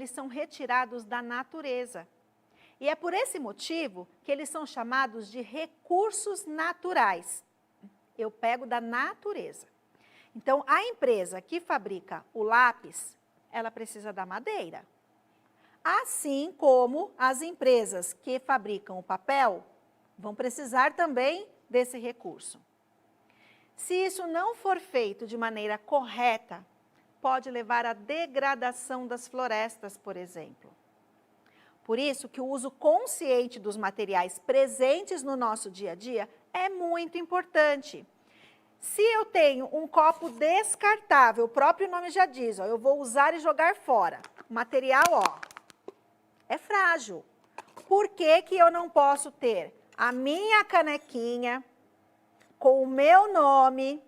eles são retirados da natureza. E é por esse motivo que eles são chamados de recursos naturais. Eu pego da natureza. Então, a empresa que fabrica o lápis, ela precisa da madeira. Assim como as empresas que fabricam o papel vão precisar também desse recurso. Se isso não for feito de maneira correta, pode levar à degradação das florestas, por exemplo. Por isso que o uso consciente dos materiais presentes no nosso dia a dia é muito importante. Se eu tenho um copo descartável, o próprio nome já diz, ó, eu vou usar e jogar fora. O material, ó, é frágil. Por que que eu não posso ter a minha canequinha com o meu nome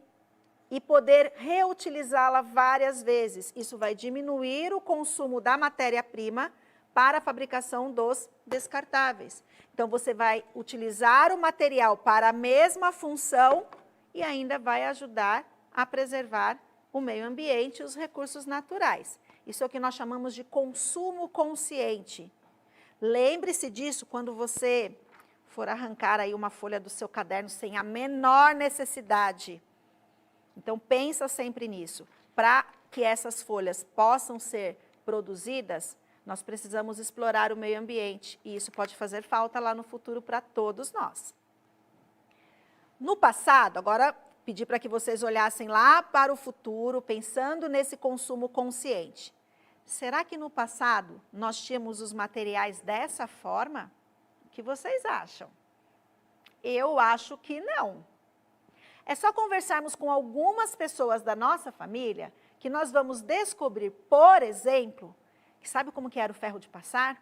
e poder reutilizá-la várias vezes? Isso vai diminuir o consumo da matéria-prima para a fabricação dos descartáveis. Então, você vai utilizar o material para a mesma função e ainda vai ajudar a preservar o meio ambiente e os recursos naturais. Isso é o que nós chamamos de consumo consciente. Lembre-se disso quando você for arrancar aí uma folha do seu caderno sem a menor necessidade. Então, pensa sempre nisso. Para que essas folhas possam ser produzidas, nós precisamos explorar o meio ambiente e isso pode fazer falta lá no futuro para todos nós. No passado, agora pedi para que vocês olhassem lá para o futuro, pensando nesse consumo consciente. Será que no passado nós tínhamos os materiais dessa forma? O que vocês acham? Eu acho que não. É só conversarmos com algumas pessoas da nossa família que nós vamos descobrir, por exemplo, que sabe como que era o ferro de passar?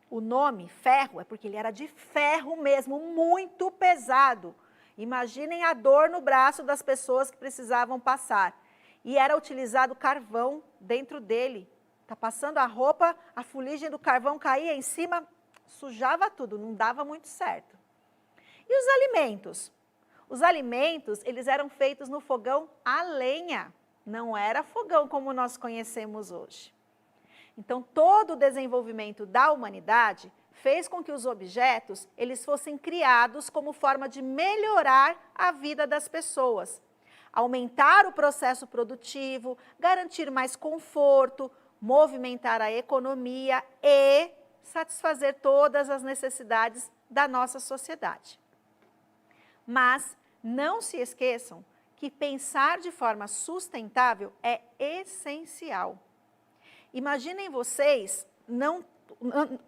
O nome, ferro, é porque ele era de ferro mesmo, muito pesado. Imaginem a dor no braço das pessoas que precisavam passar. E era utilizado carvão dentro dele. Tá passando a roupa, a fuligem do carvão caía em cima, sujava tudo, não dava muito certo. E os alimentos? Os alimentos, eles eram feitos no fogão a lenha, não era fogão como nós conhecemos hoje. Então, todo o desenvolvimento da humanidade fez com que os objetos eles fossem criados como forma de melhorar a vida das pessoas, aumentar o processo produtivo, garantir mais conforto, movimentar a economia e satisfazer todas as necessidades da nossa sociedade. Mas não se esqueçam que pensar de forma sustentável é essencial. Imaginem vocês,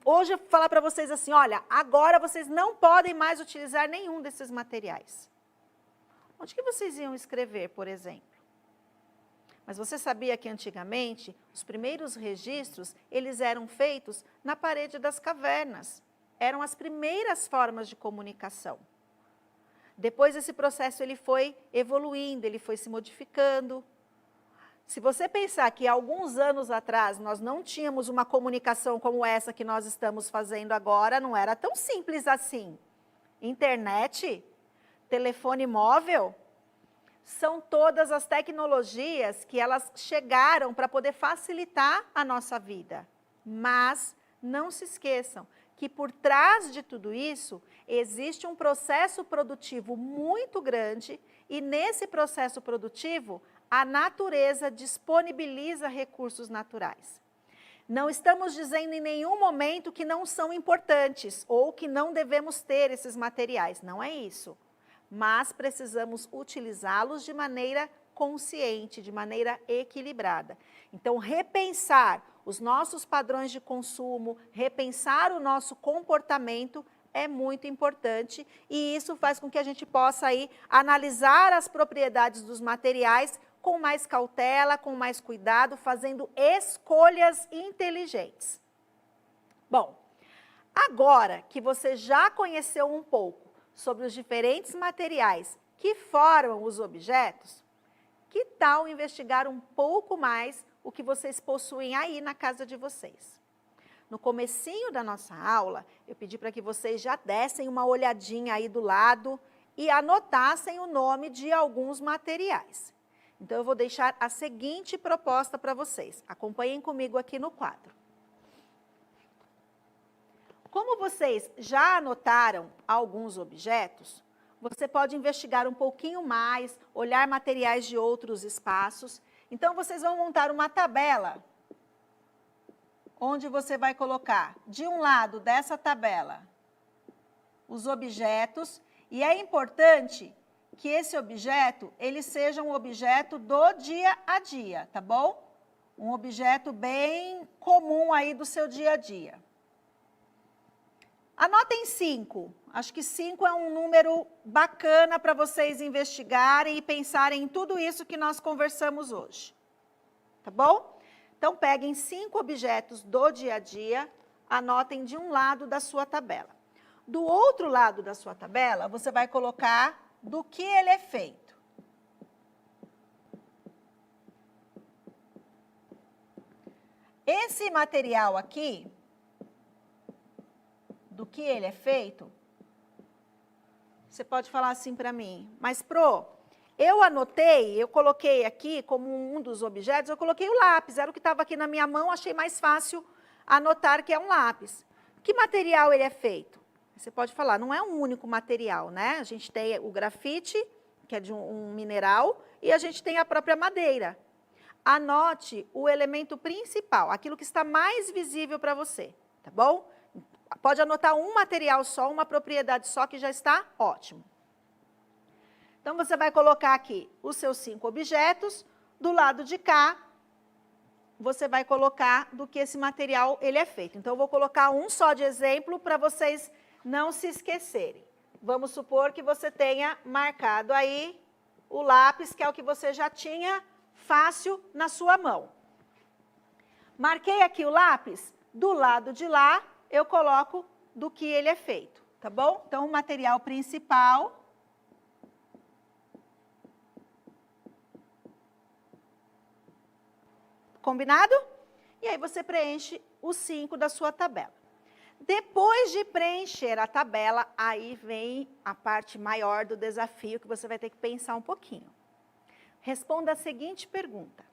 hoje eu vou falar para vocês assim, olha, agora vocês não podem mais utilizar nenhum desses materiais. Onde que vocês iam escrever, por exemplo? Mas você sabia que antigamente, os primeiros registros, eles eram feitos na parede das cavernas. Eram as primeiras formas de comunicação. Depois esse processo ele foi evoluindo, ele foi se modificando. Se você pensar que há alguns anos atrás nós não tínhamos uma comunicação como essa que nós estamos fazendo agora, não era tão simples assim. Internet, telefone móvel, são todas as tecnologias que elas chegaram para poder facilitar a nossa vida. Mas não se esqueçam que por trás de tudo isso existe um processo produtivo muito grande e nesse processo produtivo a natureza disponibiliza recursos naturais. Não estamos dizendo em nenhum momento que não são importantes ou que não devemos ter esses materiais, não é isso. Mas precisamos utilizá-los de maneira consciente, de maneira equilibrada. Então, repensar os nossos padrões de consumo, repensar o nosso comportamento é muito importante e isso faz com que a gente possa aí analisar as propriedades dos materiais com mais cautela, com mais cuidado, fazendo escolhas inteligentes. Bom, agora que você já conheceu um pouco sobre os diferentes materiais que formam os objetos, que tal investigar um pouco mais o que vocês possuem aí na casa de vocês? No comecinho da nossa aula, eu pedi para que vocês já dessem uma olhadinha aí do lado e anotassem o nome de alguns materiais. Então, eu vou deixar a seguinte proposta para vocês. Acompanhem comigo aqui no quadro. Como vocês já anotaram alguns objetos, você pode investigar um pouquinho mais, olhar materiais de outros espaços. Então, vocês vão montar uma tabela, onde você vai colocar, de um lado dessa tabela, os objetos, e é importante que esse objeto, ele seja um objeto do dia a dia, tá bom? Um objeto bem comum aí do seu dia a dia. Anotem 5. Acho que 5 é um número bacana para vocês investigarem e pensarem em tudo isso que nós conversamos hoje. Tá bom? Então, peguem 5 objetos do dia a dia, anotem de um lado da sua tabela. Do outro lado da sua tabela, você vai colocar do que ele é feito. Esse material aqui, do que ele é feito, você pode falar assim para mim, mas Pro, eu anotei, eu coloquei aqui como um dos objetos, eu coloquei o lápis, era o que estava aqui na minha mão, achei mais fácil anotar que é um lápis. Que material ele é feito? Você pode falar, não é um único material, né? A gente tem o grafite, que é de um mineral, e a gente tem a própria madeira. Anote o elemento principal, aquilo que está mais visível para você, tá bom? Pode anotar um material só, uma propriedade só, que já está ótimo. Então, você vai colocar aqui os seus 5 objetos. Do lado de cá, você vai colocar do que esse material ele é feito. Então, eu vou colocar um só de exemplo para vocês não se esquecerem. Vamos supor que você tenha marcado aí o lápis, que é o que você já tinha fácil na sua mão. Marquei aqui o lápis, do lado de lá, eu coloco do que ele é feito, tá bom? Então, o material principal. Combinado? E aí você preenche os 5 da sua tabela. Depois de preencher a tabela, aí vem a parte maior do desafio, que você vai ter que pensar um pouquinho. Responda a seguinte pergunta.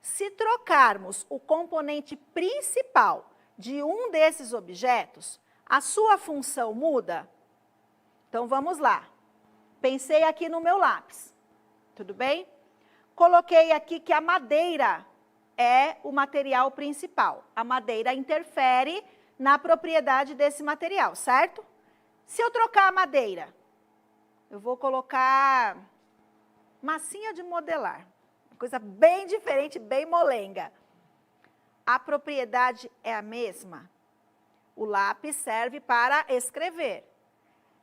Se trocarmos o componente principal de um desses objetos, a sua função muda? Então, vamos lá. Pensei aqui no meu lápis, tudo bem? Coloquei aqui que a madeira é o material principal. A madeira interfere na propriedade desse material, certo? Se eu trocar a madeira, eu vou colocar massinha de modelar, uma coisa bem diferente, bem molenga. A propriedade é a mesma. O lápis serve para escrever.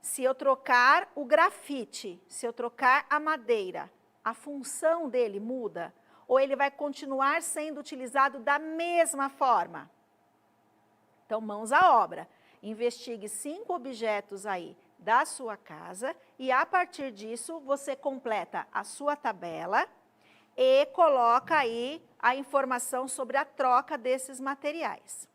Se eu trocar o grafite, se eu trocar a madeira, a função dele muda? Ou ele vai continuar sendo utilizado da mesma forma? Então, mãos à obra. Investigue 5 objetos aí da sua casa e, a partir disso, você completa a sua tabela e coloca aí a informação sobre a troca desses materiais.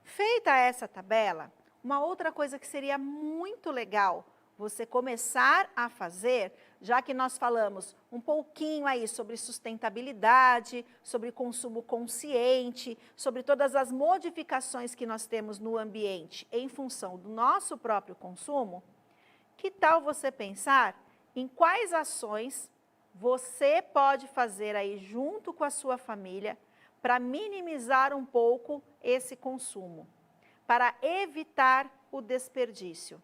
Feita essa tabela, uma outra coisa que seria muito legal você começar a fazer, já que nós falamos um pouquinho aí sobre sustentabilidade, sobre consumo consciente, sobre todas as modificações que nós temos no ambiente em função do nosso próprio consumo, que tal você pensar em quais ações você pode fazer aí junto com a sua família para minimizar um pouco esse consumo, para evitar o desperdício?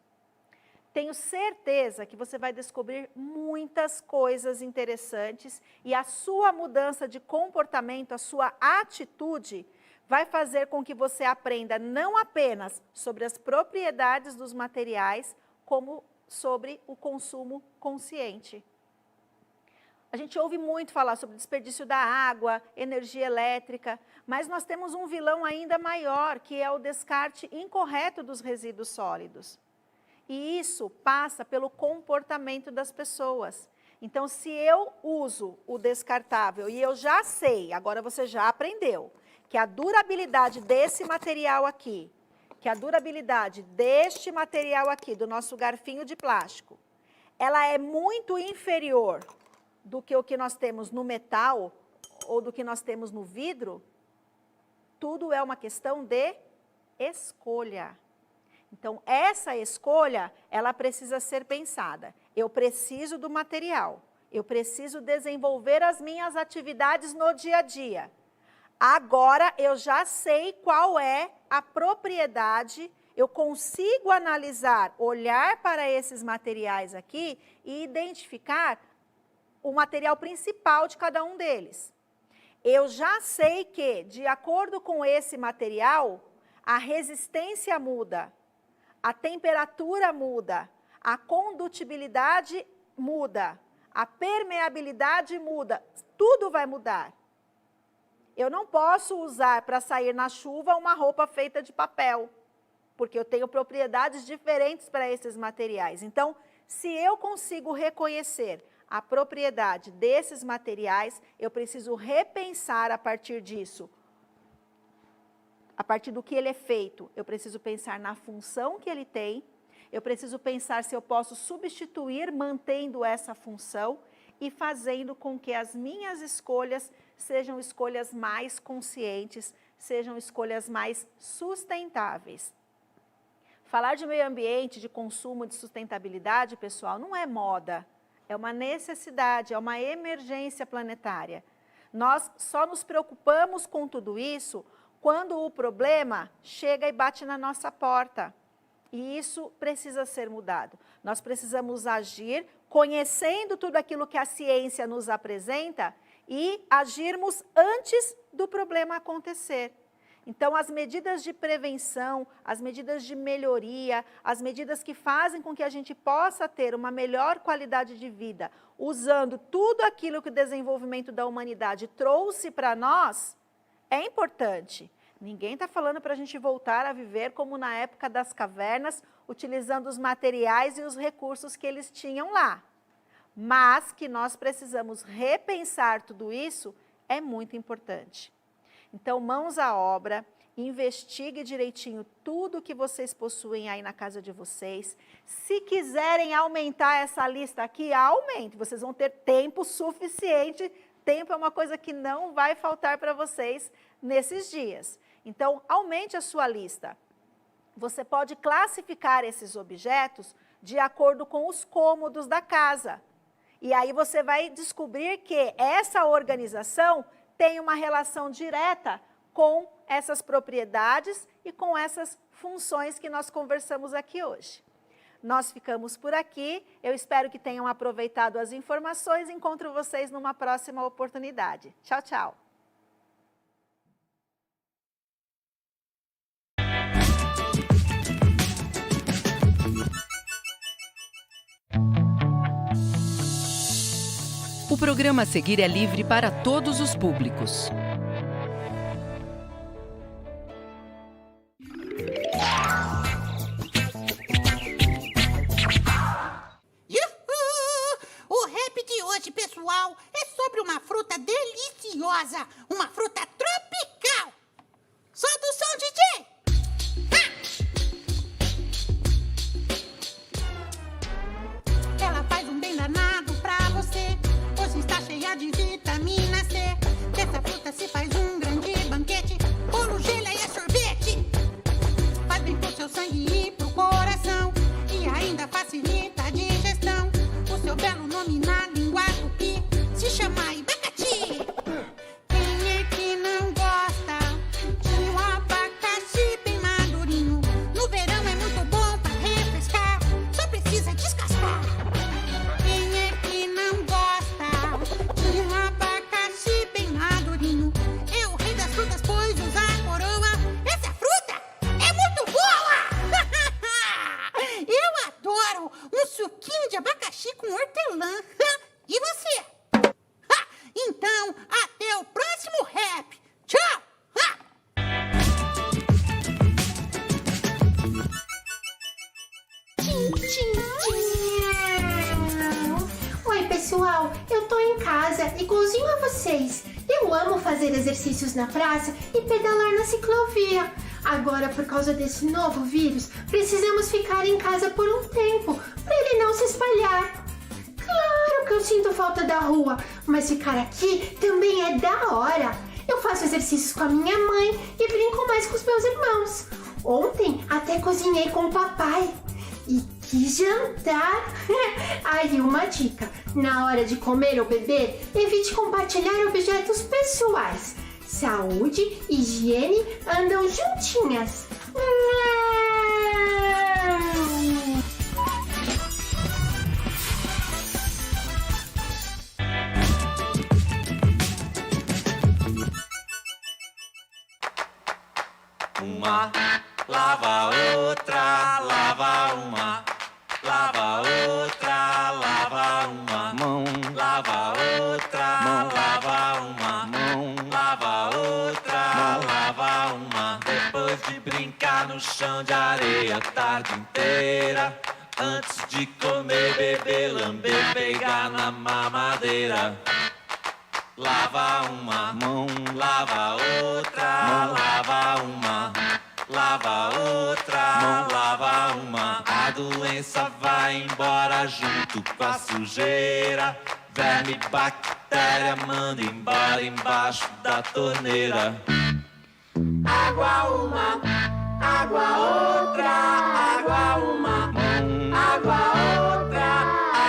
Tenho certeza que você vai descobrir muitas coisas interessantes e a sua mudança de comportamento, a sua atitude, vai fazer com que você aprenda não apenas sobre as propriedades dos materiais, como sobre o consumo consciente. A gente ouve muito falar sobre desperdício da água, energia elétrica, mas nós temos um vilão ainda maior, que é o descarte incorreto dos resíduos sólidos. E isso passa pelo comportamento das pessoas. Então, se eu uso o descartável e eu já sei, agora você já aprendeu, que a durabilidade desse material aqui, que a durabilidade deste material aqui, do nosso garfinho de plástico, ela é muito inferior do que o que nós temos no metal ou do que nós temos no vidro, tudo é uma questão de escolha. Então, essa escolha, ela precisa ser pensada. Eu preciso do material, eu preciso desenvolver as minhas atividades no dia a dia. Agora, eu já sei qual é a propriedade, eu consigo analisar, olhar para esses materiais aqui e identificar o material principal de cada um deles. Eu já sei que, de acordo com esse material, a resistência muda, a temperatura muda, a condutibilidade muda, a permeabilidade muda, tudo vai mudar. Eu não posso usar para sair na chuva uma roupa feita de papel, porque eu tenho propriedades diferentes para esses materiais. Então, se eu consigo reconhecer a propriedade desses materiais, eu preciso repensar a partir disso. A partir do que ele é feito, eu preciso pensar na função que ele tem, eu preciso pensar se eu posso substituir mantendo essa função e fazendo com que as minhas escolhas sejam escolhas mais conscientes, sejam escolhas mais sustentáveis. Falar de meio ambiente, de consumo, de sustentabilidade, pessoal, não é moda, é uma necessidade, é uma emergência planetária. Nós só nos preocupamos com tudo isso quando o problema chega e bate na nossa porta. E isso precisa ser mudado. Nós precisamos agir conhecendo tudo aquilo que a ciência nos apresenta e agirmos antes do problema acontecer. Então, as medidas de prevenção, as medidas de melhoria, as medidas que fazem com que a gente possa ter uma melhor qualidade de vida, usando tudo aquilo que o desenvolvimento da humanidade trouxe para nós, é importante. Ninguém está falando para a gente voltar a viver como na época das cavernas, utilizando os materiais e os recursos que eles tinham lá. Mas que nós precisamos repensar tudo isso é muito importante. Então, mãos à obra, investigue direitinho tudo que vocês possuem aí na casa de vocês. Se quiserem aumentar essa lista aqui, aumente. Vocês vão ter tempo suficiente. Tempo é uma coisa que não vai faltar para vocês nesses dias. Então, aumente a sua lista. Você pode classificar esses objetos de acordo com os cômodos da casa. E aí você vai descobrir que essa organização tem uma relação direta com essas propriedades e com essas funções que nós conversamos aqui hoje. Nós ficamos por aqui, eu espero que tenham aproveitado as informações, encontro vocês numa próxima oportunidade. Tchau, tchau! O programa a seguir é livre para todos os públicos. O rap de hoje, pessoal, é sobre uma fruta deliciosa, uma fruta tropical. Solta o som, DJ! Ela faz um bem danado pra você, pois está cheia de vitamina C. Dessa fruta se faz um grande banquete, bolo, geleia e sorvete. Faz bem pro seu sangue e pro coração, e ainda facilita a digestão. O seu belo nome na língua tupi se chama abacate. Quem é que não gosta de um abacaxi bem madurinho? No verão é muito bom pra refrescar, só precisa descascar. Quem é que não gosta de um abacaxi bem madurinho? É o rei das frutas, pois usa a coroa. Essa fruta é muito boa! Eu adoro um suquinho de abacaxi com hortelã. E você? Então, até o próximo rap. Tchau! Oi, pessoal, eu tô em casa, igualzinho a vocês. Eu amo fazer exercícios na praça e pedalar na ciclovia. Agora, por causa desse novo vírus, precisamos ficar em casa por um tempo, para ele não se espalhar. Claro que eu sinto falta da rua, mas ficar aqui também é da hora. Eu faço exercícios com a minha mãe e brinco mais com os meus irmãos. Ontem até cozinhei com o papai. E que jantar! Aí uma dica, na hora de comer ou beber, evite compartilhar objetos pessoais. Saúde e higiene andam juntinhas. Uma, lava outra, lava uma, lava outra, lava uma mão, lava outra, mão, lava uma mão, lava outra, lava uma. Depois de brincar no chão de areia a tarde inteira, antes de comer, beber, lamber, pegar na mamadeira. Lava uma mão, lava outra, mão, lava uma, lava outra, mão, lava uma. A doença vai embora junto com a sujeira. Verme, bactéria, manda embora embaixo da torneira. Água uma, água outra, água uma, mão, água outra,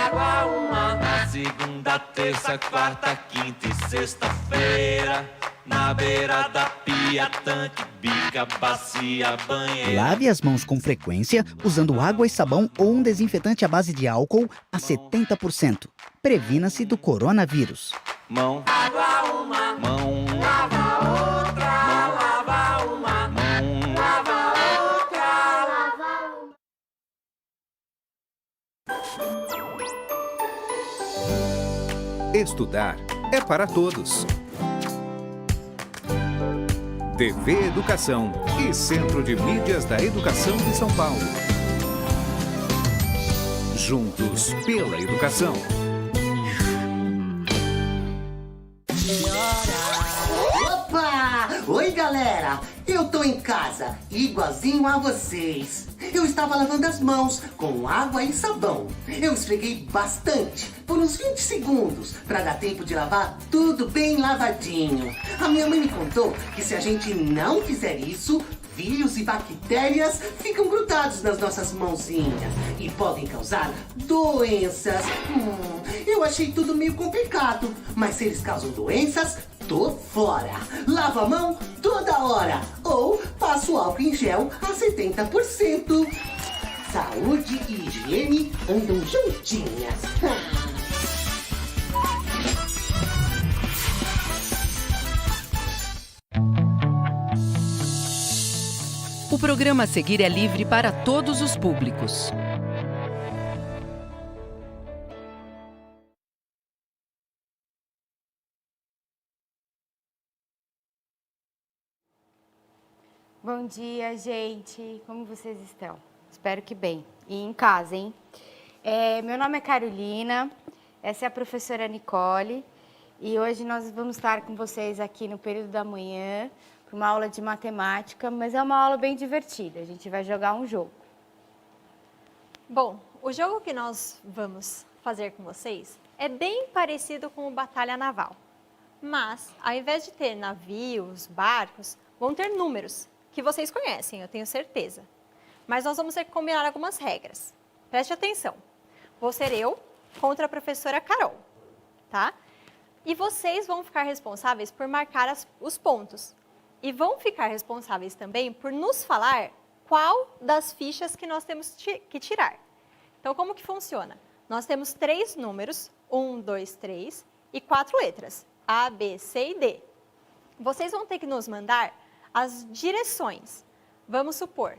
água uma. Na segunda, terça, quarta, quinta e sexta-feira, na beira da pia, tanque, bica, bacia, banheira. Lave as mãos com frequência, usando água e sabão ou um desinfetante à base de álcool a 70%. Previna-se do coronavírus. Mão, água uma, mão, lava outra, mão, lava uma, mão, lava outra, lava uma. Estudar é para todos. TV Educação e Centro de Mídias da Educação de São Paulo. Juntos pela educação. Opa! Oi, galera! Eu tô em casa, igualzinho a vocês. Eu estava lavando as mãos com água e sabão. Eu esfreguei bastante, por uns 20 segundos, para dar tempo de lavar tudo bem lavadinho. A minha mãe me contou que se a gente não fizer isso, vírus e bactérias ficam grudados nas nossas mãozinhas e podem causar doenças. Eu achei tudo meio complicado, mas se eles causam doenças, tô fora. Lava a mão toda hora ou passo álcool em gel a 70%. Saúde e higiene andam juntinhas. O programa a seguir é livre para todos os públicos. Bom dia, gente. Como vocês estão? Espero que bem. E em casa, hein? Meu nome é Carolina, essa é a professora Nicole. E hoje nós vamos estar com vocês aqui no período da manhã para uma aula de matemática, mas é uma aula bem divertida. A gente vai jogar um jogo. Bom, o jogo que nós vamos fazer com vocês é bem parecido com o Batalha Naval. Mas, ao invés de ter navios, barcos, vão ter números, que vocês conhecem, eu tenho certeza. Mas nós vamos ter que combinar algumas regras. Preste atenção. Vou ser eu contra a professora Carol, tá? E vocês vão ficar responsáveis por marcar os pontos. E vão ficar responsáveis também por nos falar qual das fichas que nós temos que tirar. Então, como que funciona? Nós temos 3 números, 1, 2, 3, e 4 letras, A, B, C e D. Vocês vão ter que nos mandar as direções. Vamos supor,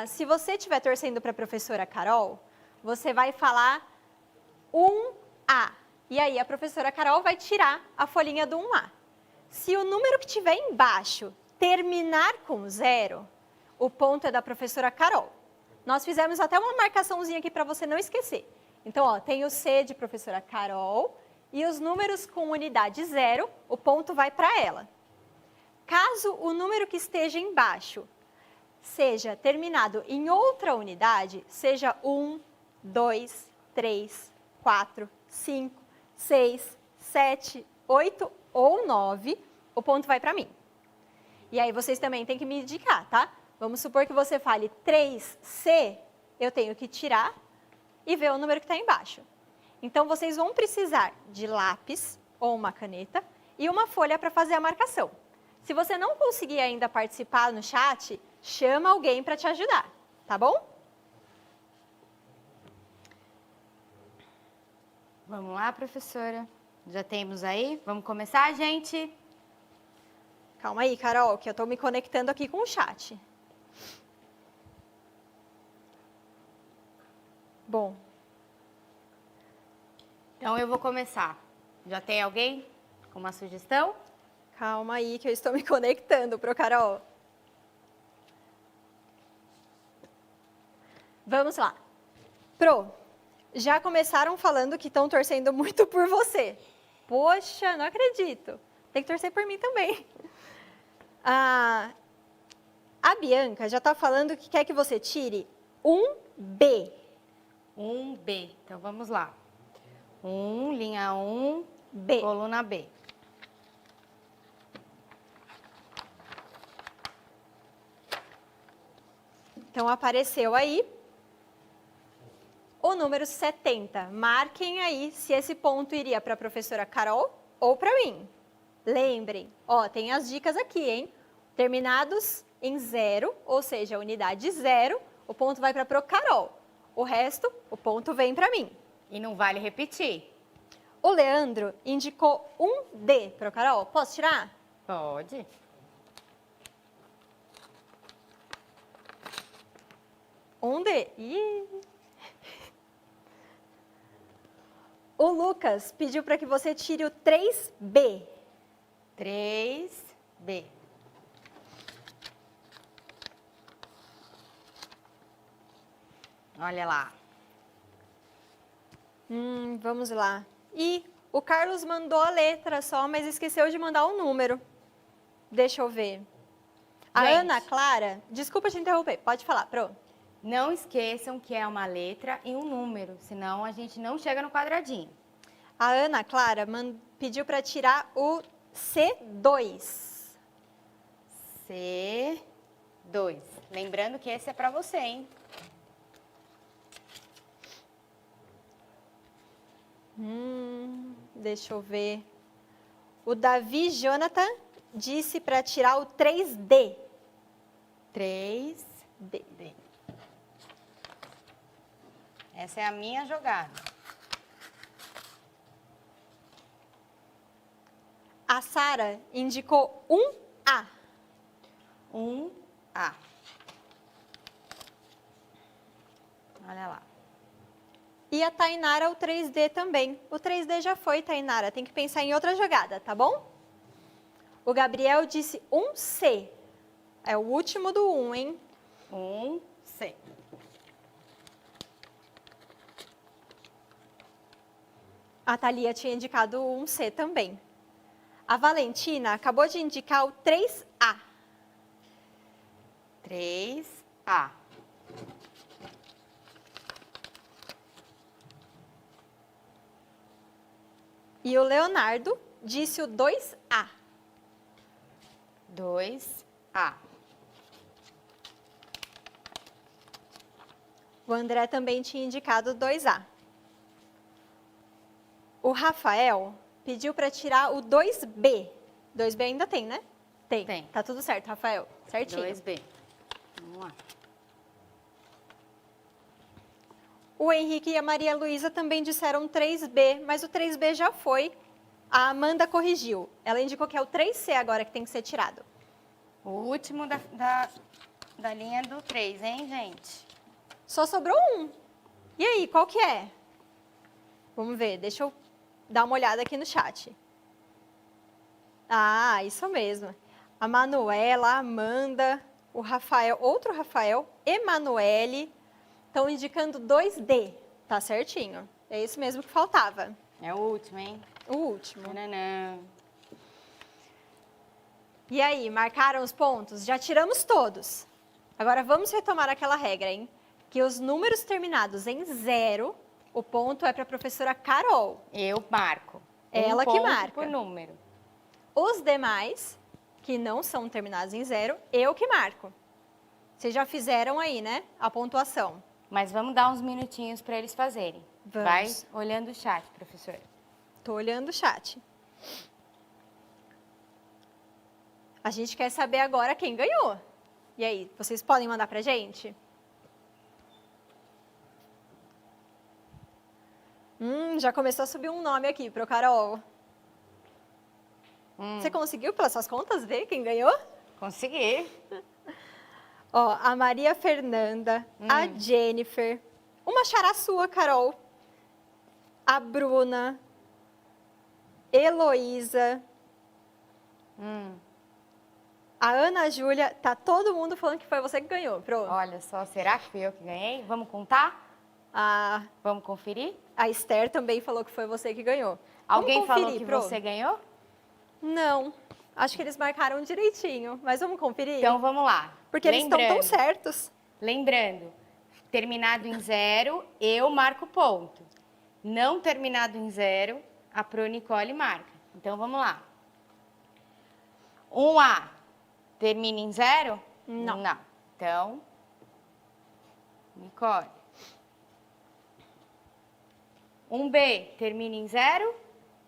se você estiver torcendo para a professora Carol, você vai falar 1A. E aí a professora Carol vai tirar a folhinha do 1A. Se o número que tiver embaixo terminar com 0, o ponto é da professora Carol. Nós fizemos até uma marcaçãozinha aqui para você não esquecer. Então, ó, tem o C de professora Carol e os números com unidade 0, o ponto vai para ela. Caso o número que esteja embaixo seja terminado em outra unidade, seja 1, 2, 3, 4, 5, 6, 7, 8 ou 9, o ponto vai para mim. E aí vocês também têm que me indicar, tá? Vamos supor que você fale 3C, eu tenho que tirar e ver o número que está embaixo. Então, vocês vão precisar de lápis ou uma caneta e uma folha para fazer a marcação. Se você não conseguir ainda participar no chat, chama alguém para te ajudar, tá bom? Vamos lá, professora. Já temos aí? Vamos começar, gente? Calma aí, Carol, que eu estou me conectando aqui com o chat. Bom. Então, eu vou começar. Já tem alguém com uma sugestão? Calma aí, que eu estou me conectando pro Carol. Vamos lá. Pro, já começaram falando que estão torcendo muito por você. Poxa, não acredito. Tem que torcer por mim também. A Bianca já está falando que quer que você tire um B. Um B. Então, vamos lá. Linha 1, B. Coluna B. Então, apareceu aí o número 70. Marquem aí se esse ponto iria para a professora Carol ou para mim. Lembrem, ó, tem as dicas aqui, hein? Terminados em 0, ou seja, a unidade 0, o ponto vai para a Carol. O resto, o ponto vem para mim. E não vale repetir. O Leandro indicou um D para a Carol. Posso tirar? Pode. Um D. Ih. O Lucas pediu para que você tire o 3B. 3B. Olha lá. Vamos lá. E o Carlos mandou a letra só, mas esqueceu de mandar o número. Deixa eu ver. A Gente. Ana Clara, desculpa te interromper, pode falar, Pro. Não esqueçam que é uma letra e um número, senão a gente não chega no quadradinho. A Ana Clara pediu para tirar o C2. C2. Lembrando que esse é para você, hein? Deixa eu ver. O Davi Jonathan disse para tirar o 3D. 3D. Essa é a minha jogada. A Sara indicou um A. 1A. Olha lá. E a Tainara o 3D também. O 3D já foi, Tainara. Tem que pensar em outra jogada, tá bom? O Gabriel disse um C. É o último do 1, hein? 1C. A Thalia tinha indicado um C também. A Valentina acabou de indicar o 3A. 3A. E o Leonardo disse o 2A. 2A. O André também tinha indicado 2A. O Rafael pediu para tirar o 2B. 2B ainda tem, né? Tem. Tem. Tá tudo certo, Rafael. Certinho. 2B. Vamos lá. O Henrique e a Maria Luísa também disseram 3B, mas o 3B já foi. A Amanda corrigiu. Ela indicou que é o 3C agora que tem que ser tirado. O último da linha do 3, hein, gente? Só sobrou um. E aí, qual que é? Vamos ver, deixa eu dar uma olhada aqui no chat. Ah, isso mesmo. A Manuela, a Amanda, o Rafael, outro Rafael, Emanuele, estão indicando 2D. Tá certinho. É isso mesmo que faltava. É o último, hein? O último. Nananã. E aí, marcaram os pontos? Já tiramos todos. Agora vamos retomar aquela regra, hein? Que os números terminados em 0, o ponto é para a professora Carol. Eu marco. Ela que ponto marca. por número. Os demais, que não são terminados em 0, eu que marco. Vocês já fizeram aí, né? A pontuação. Mas vamos dar uns minutinhos para eles fazerem. Vamos. Vai olhando o chat, professora. Tô olhando o chat. A gente quer saber agora quem ganhou. E aí, vocês podem mandar pra gente? Já começou a subir um nome aqui pro Carol. Você conseguiu, pelas suas contas, ver quem ganhou? Consegui. Ó, a Maria Fernanda, a Jennifer, uma xará sua, Carol, a Bruna, Heloísa, a Ana Júlia, tá todo mundo falando que foi você que ganhou, Pro. Olha só, será que fui eu que ganhei? Vamos contar? A Vamos conferir? Esther também falou que foi você que ganhou. Alguém Vamos falou conferir, que Pro? você ganhou? Não, acho que eles marcaram direitinho, mas vamos conferir? Então vamos lá. Porque eles estão tão Lembrando- certos. Lembrando, terminado em 0, eu marco ponto. Não terminado em 0, a Pro Nicole marca. Então vamos lá. 1A termina em 0? Não. Então, Nicole. 1B termina em 0?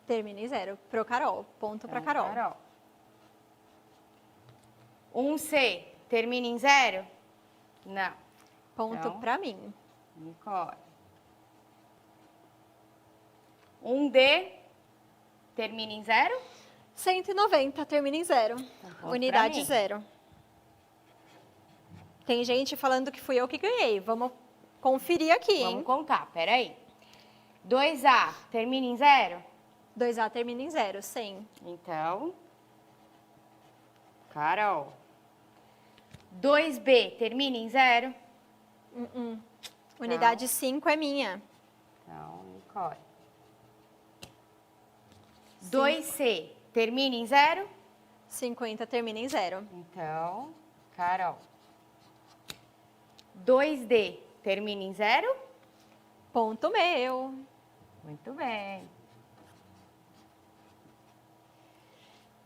Termina em 0, pro Carol, ponto pra Então, Carol. 1C termina em 0? Não. Ponto Então. pra mim. Nicole. 1D termina em 0? 190, termina em 0. ponto Unidade pra mim. 0. Tem gente falando que fui eu que ganhei. Vamos conferir aqui, Vamos hein? contar, peraí. 2A termina em 0? 2A termina em 0, 100. Então, Carol. 2B termina em 0? Unidade 5 é minha. Então, Nicole. 2C termina em 0? 50 termina em 0. Então, Carol. 2D termina em 0? Ponto meu. Muito bem.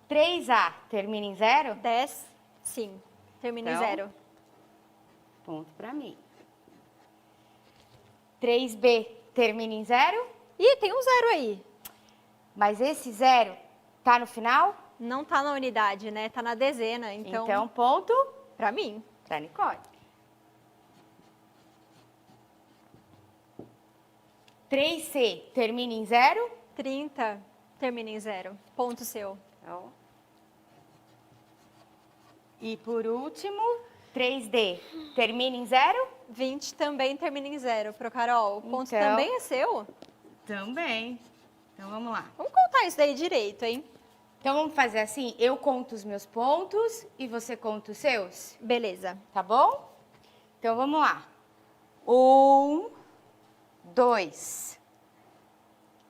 3A termina em 0? 10, sim. Termina Então. em 0. Ponto para mim. 3B termina em 0? Ih, tem um 0 aí. Mas esse 0 tá no final? Não tá na unidade, né? Tá na dezena. Então ponto pra mim. para Nicole. 3C termina em 0? 30 termina em 0. Ponto seu. Então. E por último, 3D termina em 0? 20 também termina em 0 pro Carol. O ponto Então. também é seu. Também. Então vamos lá. Vamos contar isso daí direito, hein? Então vamos fazer assim, eu conto os meus pontos e você conta os seus, Beleza. tá bom? Então vamos lá. 1, 2,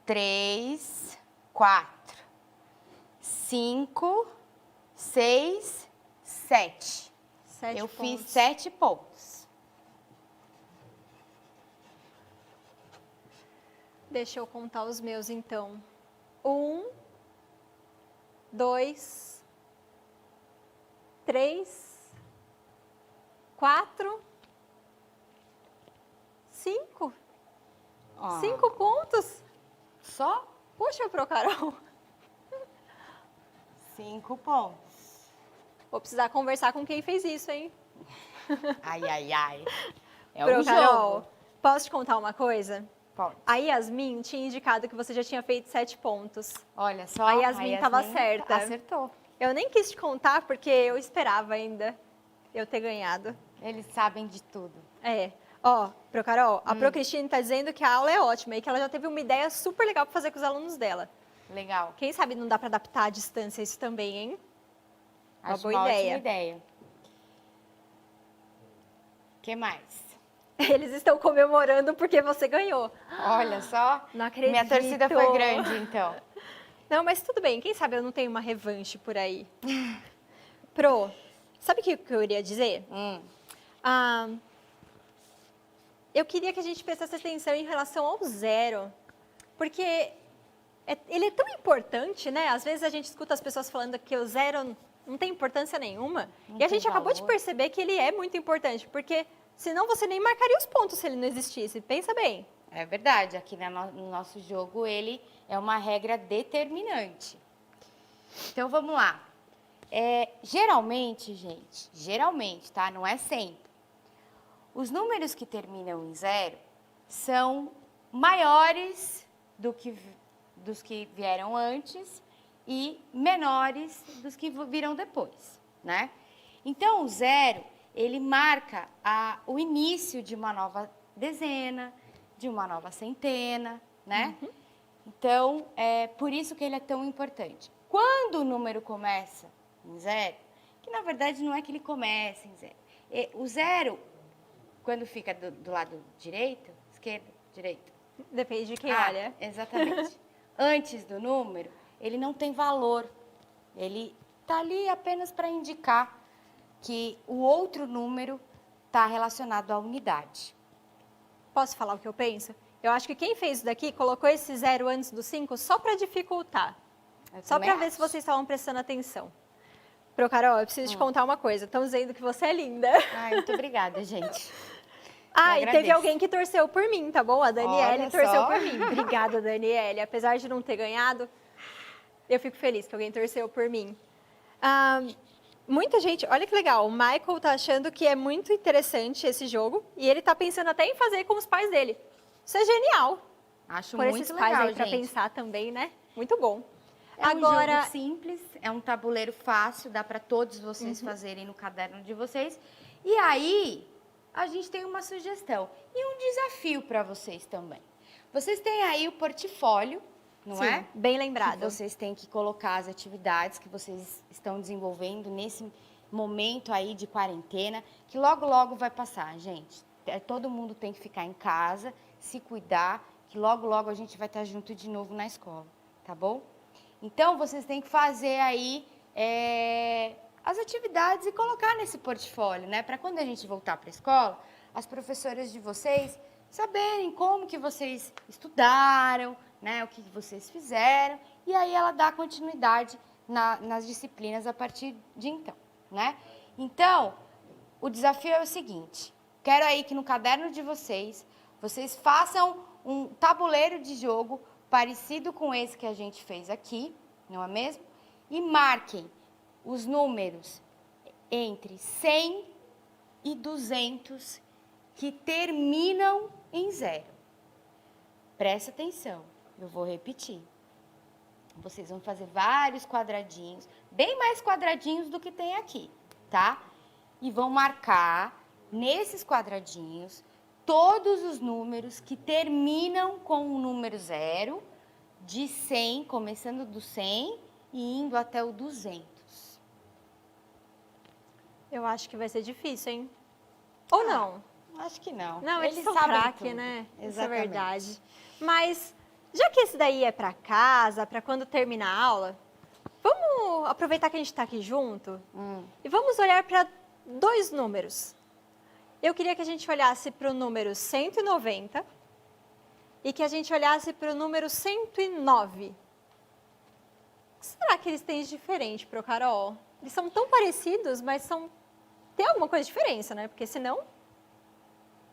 3, 4, 5, 6, 7. 7 Eu pontos. fiz 7 pontos. Deixa eu contar os meus, então. 1, 2, 3, 4, 5. Ó, 5 pontos. Só Puxa pro Carol. 5 pontos. Vou precisar conversar com quem fez isso, hein? Ai, ai, ai. É Pro um Carol, jogo. posso te contar uma coisa? Pode. A Yasmin tinha indicado que você já tinha feito 7 pontos. Olha só, A Yasmin tava certa. Acertou. Eu nem quis te contar porque eu esperava ainda eu ter ganhado. Eles sabem de tudo. É. Ó, pro Carol, a Pro Cristine tá dizendo que a aula é ótima e que ela já teve uma ideia super legal pra fazer com os alunos dela. Legal. Quem sabe não dá pra adaptar à distância isso também, hein? Uma Acho boa uma ideia. ótima ideia. O que mais? Eles estão comemorando porque você ganhou. Olha só. Não acredito. Minha torcida foi grande, então. Não, mas tudo bem. Quem sabe eu não tenho uma revanche por aí. Pro, sabe o que eu iria dizer? Ah, eu queria que a gente prestasse atenção em relação ao 0. Porque ele é tão importante, né? Às vezes a gente escuta as pessoas falando que o 0 não tem importância nenhuma. Não E a tem gente acabou de valor. perceber que ele é muito importante, porque senão você nem marcaria os pontos se ele não existisse. Pensa bem. É verdade, aqui no nosso jogo ele é uma regra determinante. Então vamos lá. Geralmente, gente, tá? Não é sempre. Os números que terminam em 0 são maiores dos que vieram antes e menores dos que viram depois, né? Então o 0, ele marca o início de uma nova dezena, de uma nova centena, né? Então, é por isso que ele é tão importante. Quando o número começa em 0, que na verdade não é que ele comece em 0. O 0, quando fica do lado direito, esquerda, direita. Depende de quem olha. Exatamente. Antes do número, ele não tem valor. Ele está ali apenas para indicar que o outro número está relacionado à unidade. Posso falar o que eu penso? Eu acho que quem fez isso daqui colocou esse 0 antes do 5 só para dificultar. Só para ver se vocês estavam prestando atenção. Pro Carol, eu preciso te contar uma coisa. Estão dizendo que você é linda. Ai, muito obrigada, gente. Ah, Eu e teve agradeço. alguém que torceu por mim, tá bom? A Daniele Olha torceu só. por mim. Obrigada, Daniele. Apesar de não ter ganhado, eu fico feliz que alguém torceu por mim. Muita gente, olha que legal, o Michael tá achando que é muito interessante esse jogo e ele tá pensando até em fazer com os pais dele. Isso é genial. Acho Por muito esses legal, pais aí pra gente. pensar também, né? Muito bom. É um Agora, jogo simples, é um tabuleiro fácil, dá para todos vocês fazerem no caderno de vocês. E aí, a gente tem uma sugestão e um desafio para vocês também. Vocês têm aí o portfólio, não sim, é? bem Que lembrado. vocês têm que colocar as atividades que vocês estão desenvolvendo nesse momento aí de quarentena, que logo, logo vai passar, gente. Todo mundo tem que ficar em casa, se cuidar, que logo, logo a gente vai estar junto de novo na escola, tá bom? Então, vocês têm que fazer aí as atividades e colocar nesse portfólio, né? Para quando a gente voltar para a escola, as professoras de vocês saberem como que vocês estudaram, né? O que vocês fizeram. E aí ela dá continuidade nas disciplinas a partir de então, né? Então, o desafio é o seguinte. Quero aí que no caderno de vocês façam um tabuleiro de jogo parecido com esse que a gente fez aqui, não é mesmo? E marquem os números entre 100 e 200 que terminam em 0. Presta atenção, eu vou repetir. Vocês vão fazer vários quadradinhos, bem mais quadradinhos do que tem aqui, tá? E vão marcar nesses quadradinhos todos os números que terminam com o número 0, de 100, começando do 100 e indo até o 200. Eu acho que vai ser difícil, hein? Ou não? Acho que não. Não, eles são sabem craque, tudo. né? Isso é Exatamente. verdade. Mas, já que esse daí é para casa, para quando terminar a aula, vamos aproveitar que a gente está aqui junto e vamos olhar para 2 números. Eu queria que a gente olhasse para o número 190 e que a gente olhasse para o número 109. O que será que eles têm de diferente, Pro Carol? Eles são tão parecidos, mas tem alguma coisa de diferença, né? Porque senão...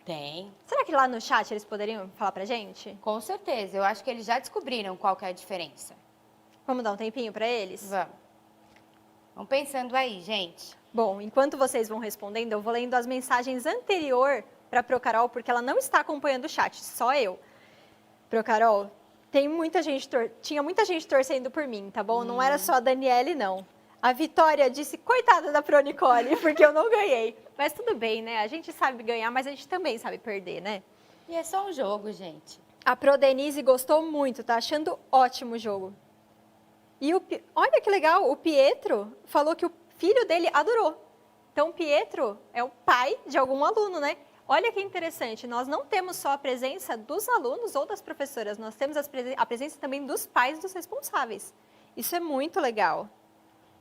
Tem. Será que lá no chat eles poderiam falar pra gente? Com certeza. Eu acho que eles já descobriram qual que é a diferença. Vamos dar um tempinho pra eles? Vamos. Vão pensando aí, gente. Bom, enquanto vocês vão respondendo, eu vou lendo as mensagens anterior para Pro Carol, porque ela não está acompanhando o chat, só eu. Pro Carol, tinha muita gente torcendo por mim, tá bom? Não era só a Daniele, não. A Vitória disse, coitada da Pro Nicole, porque eu não ganhei. Mas tudo bem, né? A gente sabe ganhar, mas a gente também sabe perder, né? E é só um jogo, gente. A Pro Denise gostou muito, tá achando ótimo o jogo. E olha que legal, o Pietro falou que o filho dele adorou. Então, o Pietro é o pai de algum aluno, né? Olha que interessante, nós não temos só a presença dos alunos ou das professoras, nós temos a presença também dos pais dos responsáveis. Isso é muito legal.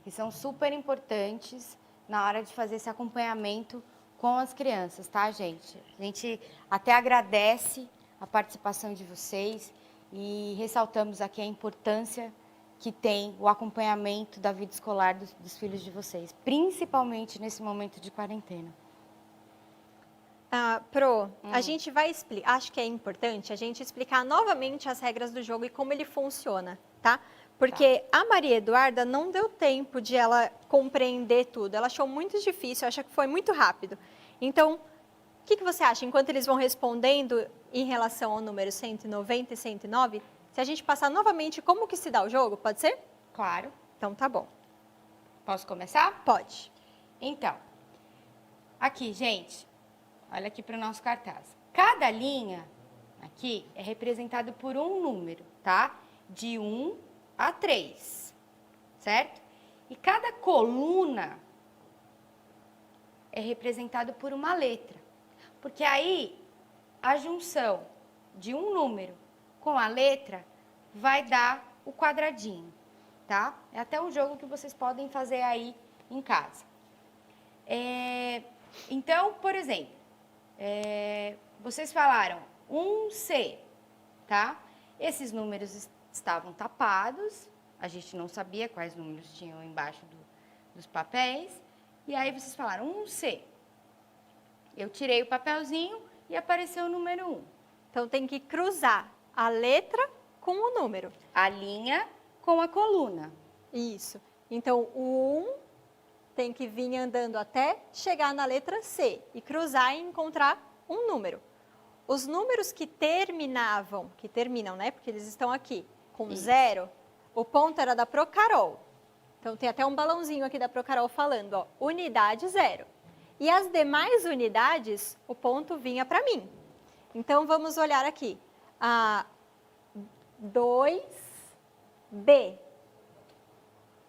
E são super importantes na hora de fazer esse acompanhamento com as crianças, tá, gente? A gente até agradece a participação de vocês e ressaltamos aqui a importância que tem o acompanhamento da vida escolar dos filhos de vocês, principalmente nesse momento de quarentena. A gente vai explicar, acho que é importante a gente explicar novamente as regras do jogo e como ele funciona, tá? Porque a Maria Eduarda não deu tempo de ela compreender tudo, ela achou muito difícil, acha que foi muito rápido. Então, o que você acha, enquanto eles vão respondendo em relação ao número 190 e 109, se a gente passar novamente como que se dá o jogo, pode ser? Claro. Então, tá bom. Posso começar? Pode. Então, aqui, gente, olha aqui para o nosso cartaz. Cada linha aqui é representado por um número, tá? De 1 a 3, certo? E cada coluna é representado por uma letra. Porque aí, a junção de um número com a letra vai dar o quadradinho, tá? É até um jogo que vocês podem fazer aí em casa. Então, por exemplo, vocês falaram 1C, tá? Esses números estavam tapados, a gente não sabia quais números tinham embaixo dos papéis, e aí vocês falaram 1C. Eu tirei o papelzinho e apareceu o número 1. Então, tem que cruzar a letra com o número. A linha com a coluna. Isso. Então, o 1 tem que vir andando até chegar na letra C e cruzar e encontrar um número. Os números que terminam, né? Porque eles estão aqui, com 0, o ponto era da Procarol. Então, tem até um balãozinho aqui da Procarol falando, ó, unidade 0. E as demais unidades, o ponto vinha para mim. Então, vamos olhar aqui. 2B.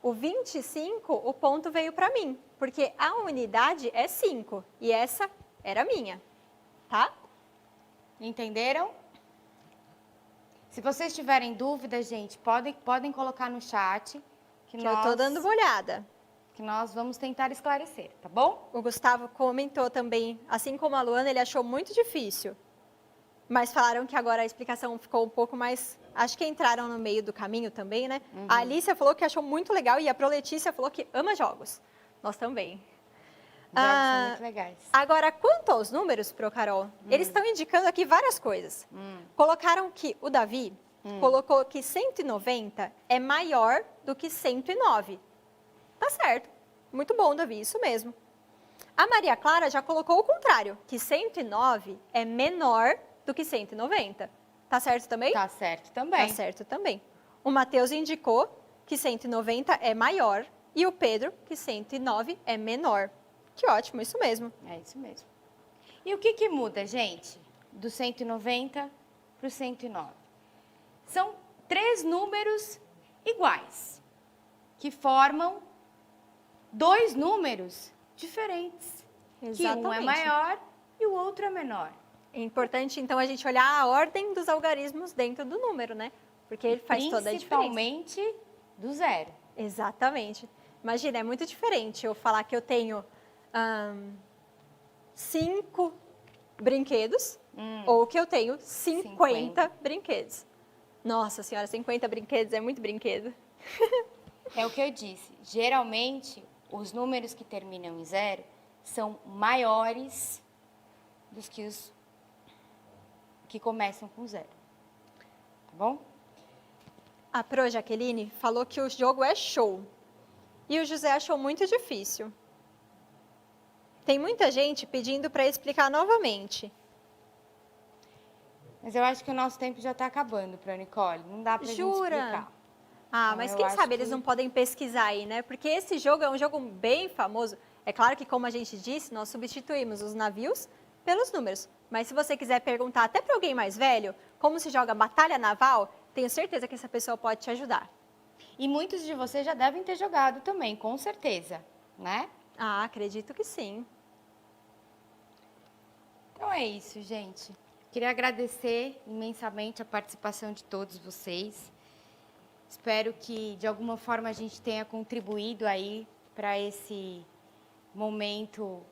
O 25, o ponto veio para mim, porque a unidade é 5 e essa era minha, tá? Entenderam? Se vocês tiverem dúvidas, gente, podem colocar no chat que eu tô dando uma olhada. Que nós vamos tentar esclarecer, tá bom? O Gustavo comentou também, assim como a Luana, ele achou muito difícil. Mas falaram que agora a explicação ficou um pouco mais... Acho que entraram no meio do caminho também, né? Uhum. A Alicia falou que achou muito legal e a Proletícia falou que ama jogos. Nós também. Jogos são muito legais. Agora, quanto aos números, Carol, eles estão indicando aqui várias coisas. Colocaram que o Davi colocou que 190 é maior do que 109. Tá certo. Muito bom, Davi, isso mesmo. A Maria Clara já colocou o contrário, que 109 é menor do que 190. Tá certo também? Tá certo também. Tá certo também. O Matheus indicou que 190 é maior e o Pedro que 109 é menor. Que ótimo, isso mesmo. É isso mesmo. E o que muda, gente, do 190 para o 109? São 3 números iguais, que formam 2 números diferentes. Exatamente. Que um é maior e o outro é menor. É importante, então, a gente olhar a ordem dos algarismos dentro do número, né? Porque ele faz toda a diferença. Principalmente do 0. Exatamente. Imagina, é muito diferente eu falar que eu tenho 5 brinquedos ou que eu tenho 50 brinquedos. Nossa senhora, 50 brinquedos é muito brinquedo. É o que eu disse. Geralmente, os números que terminam em 0 são maiores dos que os que começam com 0. Tá bom? A Pro Jaqueline falou que o jogo é show. E o José achou muito difícil. Tem muita gente pedindo para explicar novamente. Mas eu acho que o nosso tempo já está acabando, para Nicole. Não dá para gente explicar. Ah, mas quem sabe eles não podem pesquisar aí, né? Porque esse jogo é um jogo bem famoso. É claro que, como a gente disse, nós substituímos os navios pelos números. Mas se você quiser perguntar até para alguém mais velho como se joga batalha naval, tenho certeza que essa pessoa pode te ajudar. E muitos de vocês já devem ter jogado também, com certeza, né? Ah, acredito que sim. Então é isso, gente. Queria agradecer imensamente a participação de todos vocês. Espero que, de alguma forma, a gente tenha contribuído aí para esse momento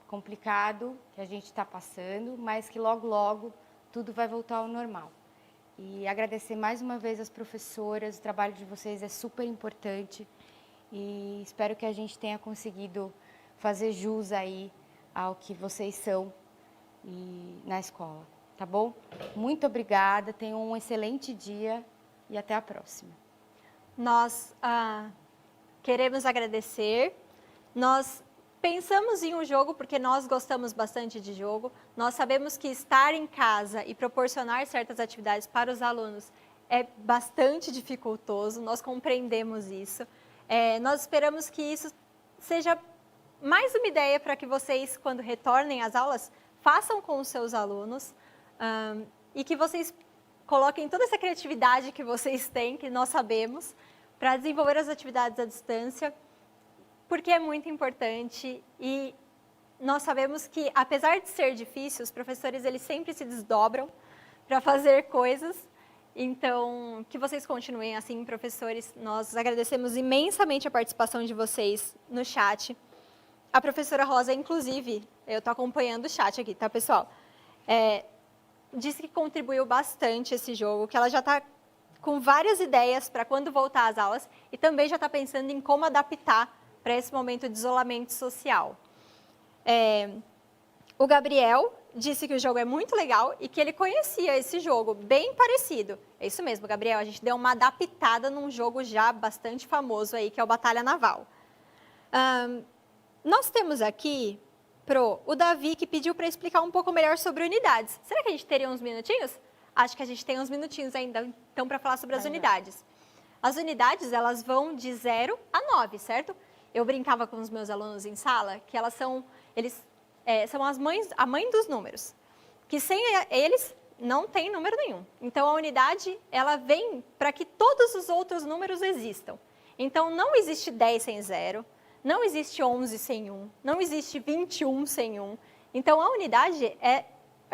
complicado que a gente está passando, mas que logo, logo, tudo vai voltar ao normal. E agradecer mais uma vez às professoras, o trabalho de vocês é super importante. E espero que a gente tenha conseguido fazer jus aí ao que vocês são na escola, tá bom? Muito obrigada, tenham um excelente dia e até a próxima. Nós queremos agradecer. Nós pensamos em um jogo porque nós gostamos bastante de jogo. Nós sabemos que estar em casa e proporcionar certas atividades para os alunos é bastante dificultoso, nós compreendemos isso. Nós esperamos que isso seja mais uma ideia para que vocês, quando retornem às aulas, façam com os seus alunos e que vocês coloquem toda essa criatividade que vocês têm, que nós sabemos, para desenvolver as atividades à distância, porque é muito importante e nós sabemos que, apesar de ser difícil, os professores eles sempre se desdobram para fazer coisas. Então, que vocês continuem assim, professores. Nós agradecemos imensamente a participação de vocês no chat. A professora Rosa, inclusive, eu estou acompanhando o chat aqui, tá, pessoal? Disse que contribuiu bastante esse jogo, que ela já está com várias ideias para quando voltar às aulas e também já está pensando em como adaptar para esse momento de isolamento social. O Gabriel disse que o jogo é muito legal e que ele conhecia esse jogo, bem parecido. É isso mesmo, Gabriel, a gente deu uma adaptada num jogo já bastante famoso aí, que é o Batalha Naval. Nós temos aqui, o Davi, que pediu para explicar um pouco melhor sobre unidades. Será que a gente teria uns minutinhos? Acho que a gente tem uns minutinhos ainda, então, para falar sobre as unidades. As unidades, elas vão de 0 a 9, certo? Eu brincava com os meus alunos em sala que elas são a mãe dos números, que sem eles não tem número nenhum. Então, a unidade, ela vem para que todos os outros números existam. Então, não existe 10 sem 0, não existe 11 sem 1, não existe 21 sem 1. Então, a unidade é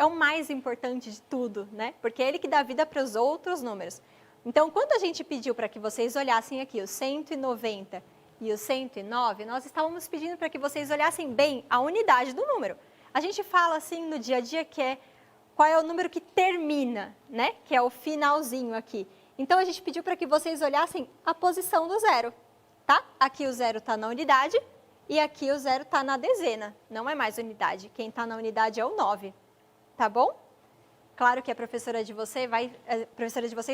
o mais importante de tudo, né? Porque é ele que dá vida para os outros números. Então, quando a gente pediu para que vocês olhassem aqui os 190 e o 109, nós estávamos pedindo para que vocês olhassem bem a unidade do número. A gente fala assim no dia a dia que qual é o número que termina, né? Que é o finalzinho aqui. Então, a gente pediu para que vocês olhassem a posição do 0, tá? Aqui o 0 está na unidade e aqui o 0 está na dezena. Não é mais unidade. Quem está na unidade é o 9, tá bom? Claro que a professora de vocês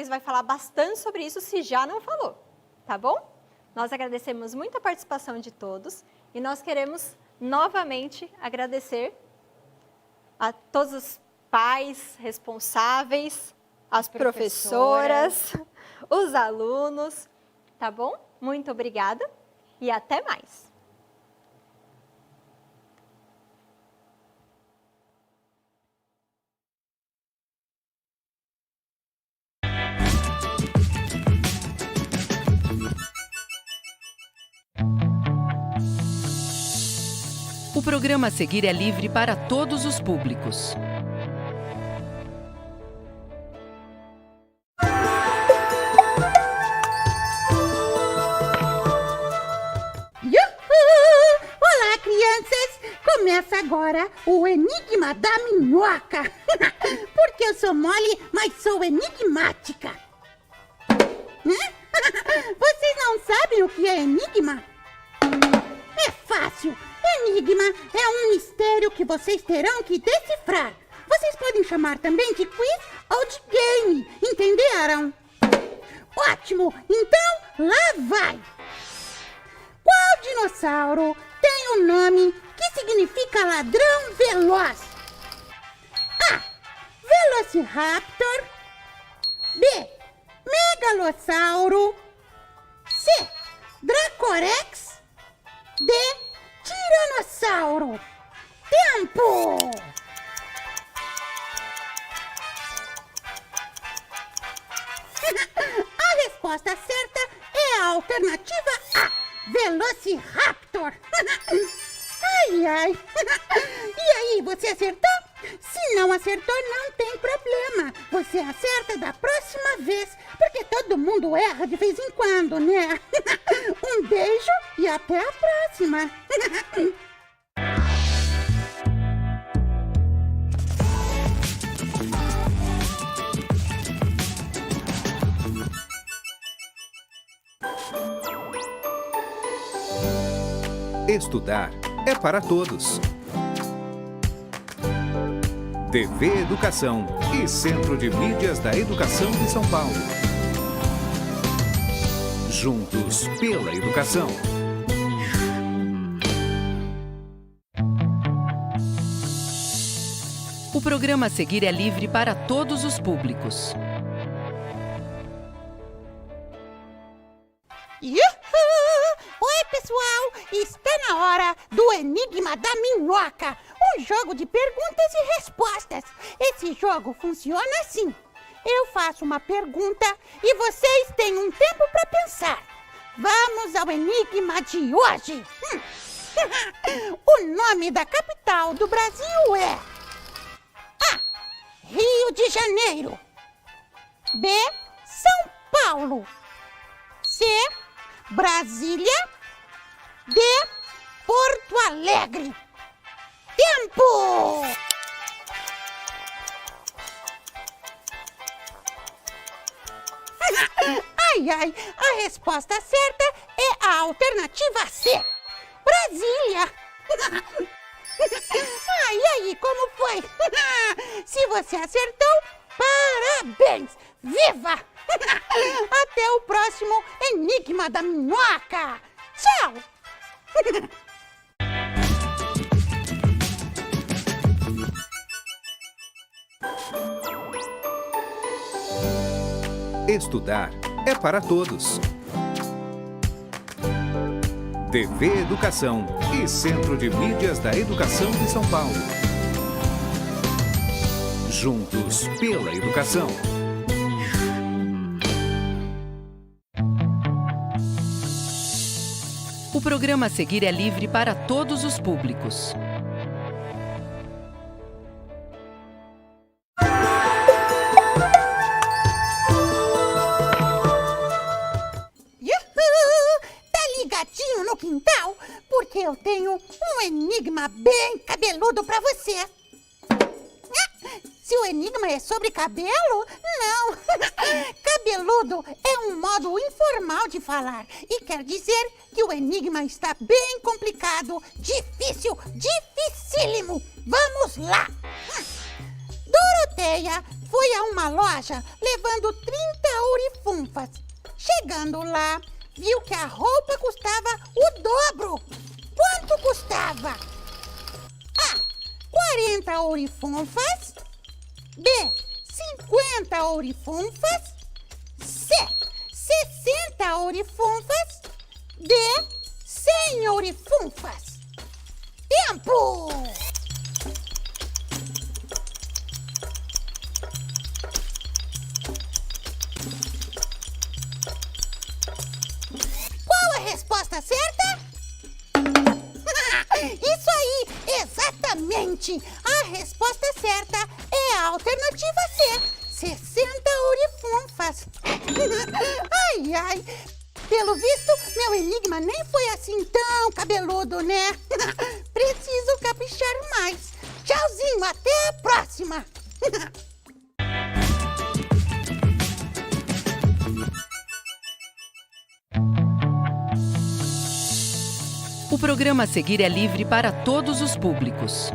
vai falar bastante sobre isso se já não falou, tá bom? Nós agradecemos muito a participação de todos e nós queremos novamente agradecer a todos os pais responsáveis, as professoras, os alunos, tá bom? Muito obrigada e até mais. O programa a seguir é livre para todos os públicos. Olá, crianças! Começa agora o Enigma da Minhoca. Porque eu sou mole, mas sou enigmática. Vocês não sabem o que é enigma? É fácil. Enigma é um mistério que vocês terão que decifrar. Vocês podem chamar também de quiz ou de game, entenderam? Ótimo! Então, lá vai! Qual dinossauro tem um nome que significa ladrão veloz? A. Velociraptor. B. Megalossauro. C. Dracorex. D. Tiranossauro. Tempo! A resposta certa é a alternativa A. Velociraptor. Ai, ai. E aí, você acertou? Se não acertou, não tem problema. Você acerta da próxima vez, porque todo mundo erra de vez em quando, né? Um beijo e até a próxima. Estudar é para todos. TV Educação e Centro de Mídias da Educação de São Paulo. Juntos pela educação. O programa a seguir é livre para todos os públicos. Yuhu! Oi, pessoal! Está na hora do Enigma da Minhoca, um jogo de perguntas e respostas. Esse jogo funciona assim. Eu faço uma pergunta e vocês têm um tempo para pensar. Vamos ao enigma de hoje. O nome da capital do Brasil é A. Rio de Janeiro. B. São Paulo. C. Brasília. D. Porto Alegre. Tempo! Ai, ai, a resposta certa é a alternativa C. Brasília. Ai, e aí, como foi? Se você acertou, parabéns! Viva! Até o próximo Enigma da Minhoca! Tchau! Estudar é para todos. TV Educação e Centro de Mídias da Educação de São Paulo. Juntos pela educação. O programa a seguir é livre para todos os públicos. No quintal, porque eu tenho um enigma bem cabeludo para você. Se o enigma é sobre cabelo, não. Cabeludo é um modo informal de falar e quer dizer que o enigma está bem complicado, difícil, dificílimo. Vamos lá. Doroteia foi a uma loja levando 30 ourifunfas. Chegando lá, viu que a roupa custava o dobro. Quanto custava? A. 40 ourifunfas. B. 50 ourifunfas. C. 60 ourifunfas. D. 100 ourifunfas. Tempo! Resposta certa? Isso aí, exatamente! A resposta certa é a alternativa C, 60 ourifunfas. Ai, ai, pelo visto, meu enigma nem foi assim tão cabeludo, né? Preciso caprichar mais. Tchauzinho, até a próxima! O programa a seguir é livre para todos os públicos.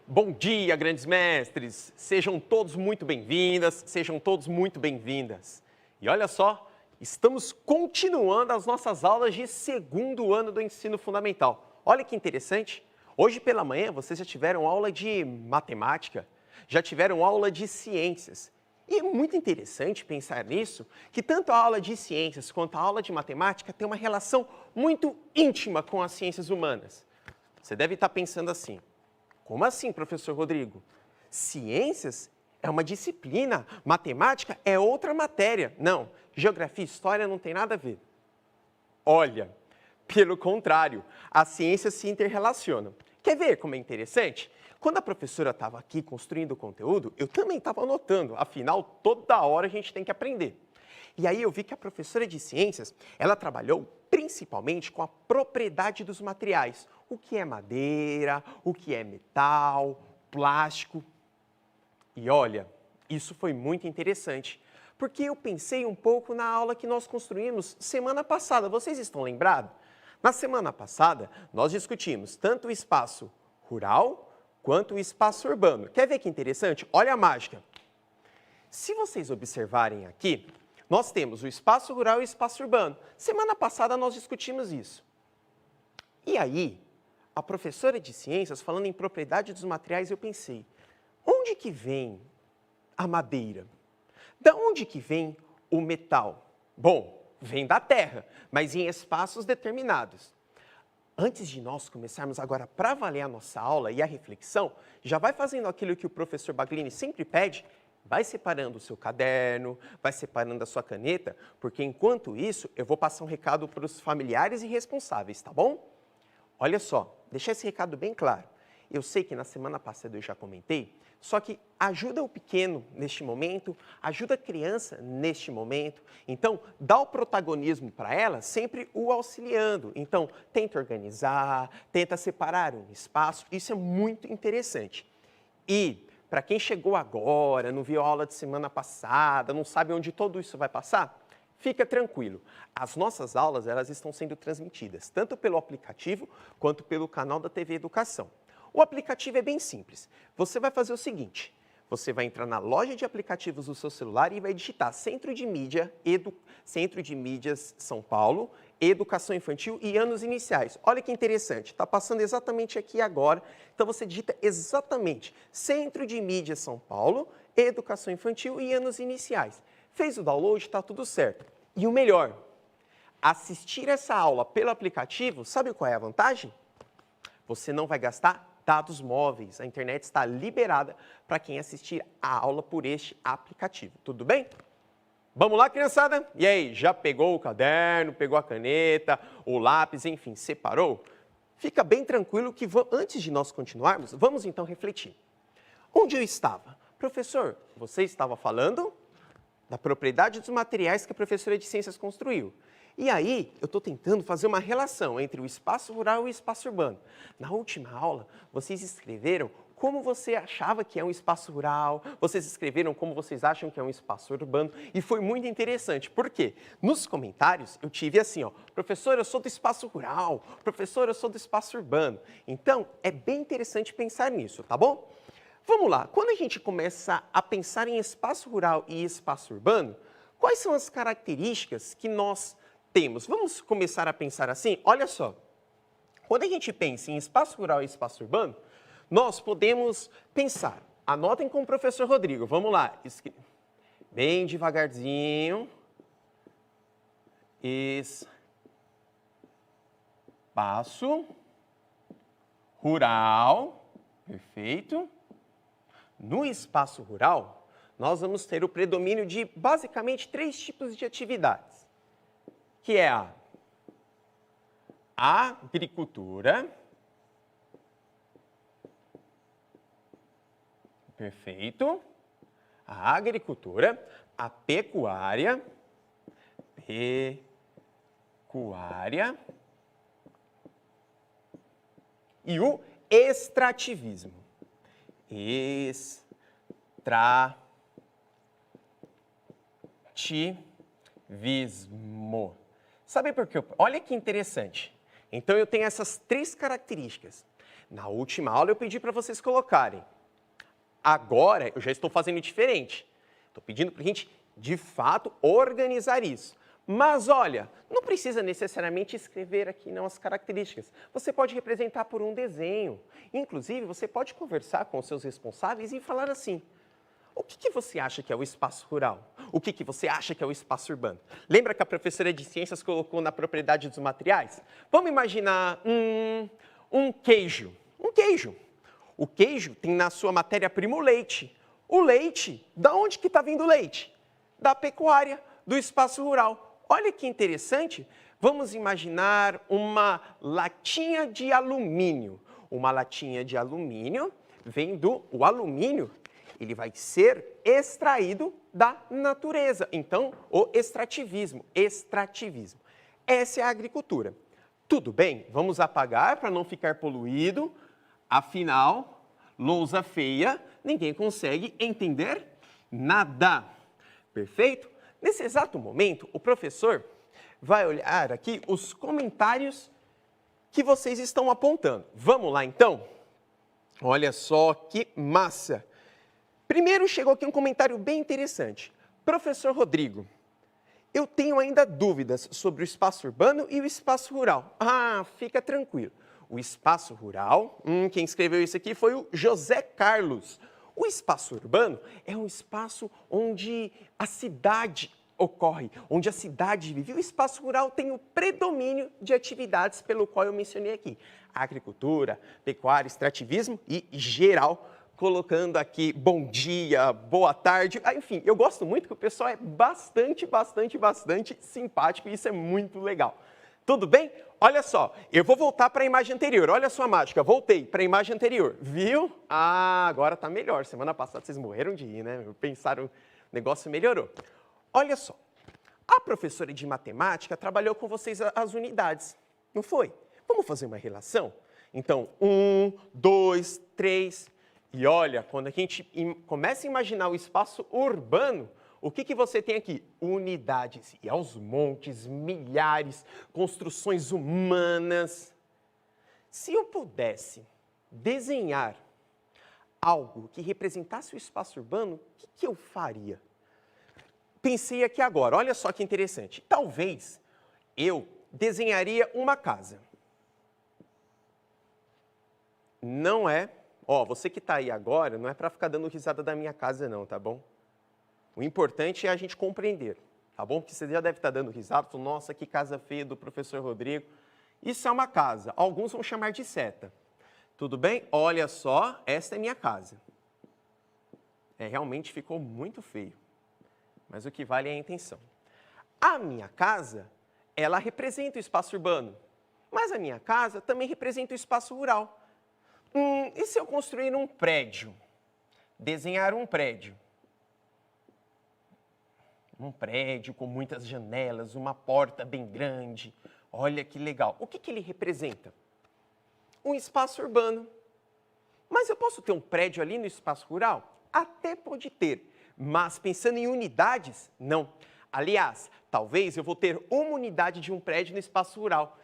Bom dia, grandes mestres! Sejam todos muito bem-vindas, sejam todos muito bem-vindas. E olha só, estamos continuando as nossas aulas de segundo ano do ensino fundamental. Olha que interessante, hoje pela manhã vocês já tiveram aula de matemática, já tiveram aula de ciências. E é muito interessante pensar nisso, que tanto a aula de ciências quanto a aula de matemática tem uma relação muito íntima com as ciências humanas. Você deve estar pensando assim, como assim, professor Rodrigo? Ciências é uma disciplina, matemática é outra matéria. Não, geografia e história não tem nada a ver. Olha, pelo contrário, as ciências se interrelacionam. Quer ver como é interessante? Quando a professora estava aqui construindo o conteúdo, eu também estava anotando, afinal, toda hora a gente tem que aprender. E aí eu vi que a professora de ciências, ela trabalhou principalmente com a propriedade dos materiais. O que é madeira, o que é metal, plástico. E olha, isso foi muito interessante, porque eu pensei um pouco na aula que nós construímos semana passada. Vocês estão lembrados? Na semana passada, nós discutimos tanto o espaço rural quanto o espaço urbano. Quer ver que interessante? Olha a mágica. Se vocês observarem aqui, nós temos o espaço rural e o espaço urbano. Semana passada nós discutimos isso. E aí, a professora de ciências, falando em propriedade dos materiais, eu pensei, onde que vem a madeira? Da onde que vem o metal? Bom, vem da terra, mas em espaços determinados. Antes de nós começarmos agora para valer a nossa aula e a reflexão, já vai fazendo aquilo que o professor Baglini sempre pede, vai separando o seu caderno, vai separando a sua caneta, porque enquanto isso eu vou passar um recado para os familiares e responsáveis, tá bom? Olha só, deixar esse recado bem claro. Eu sei que na semana passada eu já comentei, só que ajuda o pequeno neste momento, ajuda a criança neste momento. Então, dá o protagonismo para ela, sempre o auxiliando. Então, tenta organizar, tenta separar um espaço, isso é muito interessante. E, para quem chegou agora, não viu a aula de semana passada, não sabe onde tudo isso vai passar, fica tranquilo. As nossas aulas, elas estão sendo transmitidas, tanto pelo aplicativo, quanto pelo canal da TV Educação. O aplicativo é bem simples. Você vai fazer o seguinte, você vai entrar na loja de aplicativos do seu celular e vai digitar Centro de Mídias São Paulo, Educação Infantil e Anos Iniciais. Olha que interessante, está passando exatamente aqui agora. Então você digita exatamente Centro de Mídias São Paulo, Educação Infantil e Anos Iniciais. Fez o download, está tudo certo. E o melhor, assistir essa aula pelo aplicativo, sabe qual é a vantagem? Você não vai gastar dados móveis. A internet está liberada para quem assistir a aula por este aplicativo. Tudo bem? Vamos lá, criançada? E aí, já pegou o caderno, pegou a caneta, o lápis, enfim, separou? Fica bem tranquilo que antes de nós continuarmos, vamos então refletir. Onde eu estava? Professor, você estava falando da propriedade dos materiais que a professora de ciências construiu. E aí, eu estou tentando fazer uma relação entre o espaço rural e o espaço urbano. Na última aula, vocês escreveram como você achava que é um espaço rural, vocês escreveram como vocês acham que é um espaço urbano, e foi muito interessante. Por quê? Nos comentários, eu tive assim, ó, professor, eu sou do espaço rural, professor, eu sou do espaço urbano. Então, é bem interessante pensar nisso, tá bom? Vamos lá, quando a gente começa a pensar em espaço rural e espaço urbano, quais são as características que nós temos? Vamos começar a pensar assim? Olha só, quando a gente pensa em espaço rural e espaço urbano, nós podemos pensar, anotem com o professor Rodrigo, vamos lá, bem devagarzinho, espaço rural, perfeito. No espaço rural, nós vamos ter o predomínio de basicamente 3 tipos de atividades, que é a agricultura, perfeito, a agricultura, a pecuária e o extrativismo. Extrativismo. Sabe por quê? Olha que interessante. Então, eu tenho essas 3 características. Na última aula, eu pedi para vocês colocarem. Agora, eu já estou fazendo diferente. Estou pedindo para a gente, de fato, organizar isso. Mas, olha, não precisa necessariamente escrever aqui não as características. Você pode representar por um desenho. Inclusive, você pode conversar com os seus responsáveis e falar assim, O que você acha que é o espaço rural? O que você acha que é o espaço urbano? Lembra que a professora de ciências colocou na propriedade dos materiais? Vamos imaginar um queijo. Um queijo. O queijo tem na sua matéria-prima o leite. O leite, da onde que está vindo o leite? Da pecuária, do espaço rural. Olha que interessante. Vamos imaginar uma latinha de alumínio. Uma latinha de alumínio vem o alumínio, ele vai ser extraído da natureza. Então, o extrativismo. Essa é a agricultura. Tudo bem, vamos apagar para não ficar poluído. Afinal, lousa feia, ninguém consegue entender nada. Perfeito? Nesse exato momento, o professor vai olhar aqui os comentários que vocês estão apontando. Vamos lá, então? Olha só que massa! Primeiro chegou aqui um comentário bem interessante. Professor Rodrigo, eu tenho ainda dúvidas sobre o espaço urbano e o espaço rural. Ah, fica tranquilo. O espaço rural, quem escreveu isso aqui foi o José Carlos. O espaço urbano é um espaço onde a cidade ocorre, onde a cidade vive. O espaço rural tem o predomínio de atividades pelo qual eu mencionei aqui. Agricultura, pecuária, extrativismo e geral, colocando aqui bom dia, boa tarde. Enfim, eu gosto muito que o pessoal é bastante simpático e isso é muito legal. Tudo bem? Olha só, eu vou voltar para a imagem anterior. Olha só a mágica, voltei para a imagem anterior. Viu? Ah, agora está melhor. Semana passada vocês morreram de rir, né? Pensaram, o negócio melhorou. Olha só, a professora de matemática trabalhou com vocês as unidades, não foi? Vamos fazer uma relação? Então, 1, 2, 3. E olha, quando a gente começa a imaginar o espaço urbano, o que você tem aqui? Unidades, e aos montes, milhares, construções humanas. Se eu pudesse desenhar algo que representasse o espaço urbano, o que eu faria? Pensei aqui agora, olha só que interessante. Talvez eu desenharia uma casa. Não é, você que está aí agora, não é para ficar dando risada da minha casa não, tá bom? O importante é a gente compreender, tá bom? Porque você já deve estar dando risada, falando, nossa, que casa feia do professor Rodrigo. Isso é uma casa, alguns vão chamar de seta. Tudo bem? Olha só, esta é minha casa. Realmente ficou muito feio. Mas o que vale é a intenção. A minha casa, ela representa o espaço urbano, mas a minha casa também representa o espaço rural. E se eu construir um prédio? Desenhar um prédio. Um prédio com muitas janelas, uma porta bem grande. Olha que legal. O que ele representa? Um espaço urbano. Mas eu posso ter um prédio ali no espaço rural? Até pode ter. Mas pensando em unidades, não. Aliás, talvez eu vou ter uma unidade de um prédio no espaço rural.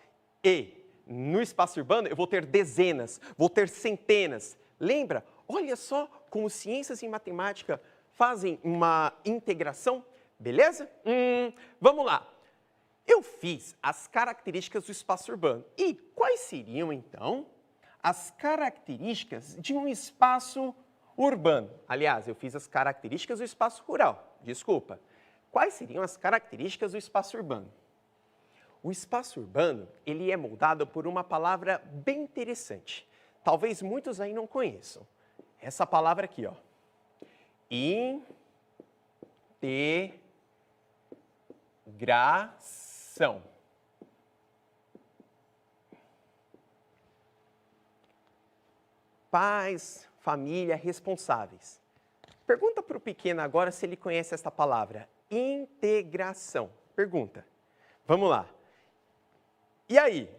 E no espaço urbano eu vou ter dezenas, vou ter centenas. Lembra? Olha só como ciências e matemática fazem uma integração. Beleza? Vamos lá. Eu fiz as características do espaço urbano. E quais seriam, então, as características de um espaço urbano? Aliás, eu fiz as características do espaço rural. Desculpa. Quais seriam as características do espaço urbano? O espaço urbano, ele é moldado por uma palavra bem interessante. Talvez muitos aí não conheçam. Essa palavra aqui, ó. Integração. Pais, família, responsáveis. Pergunta para o pequeno agora se ele conhece essa palavra. Integração. Pergunta. Vamos lá. E aí?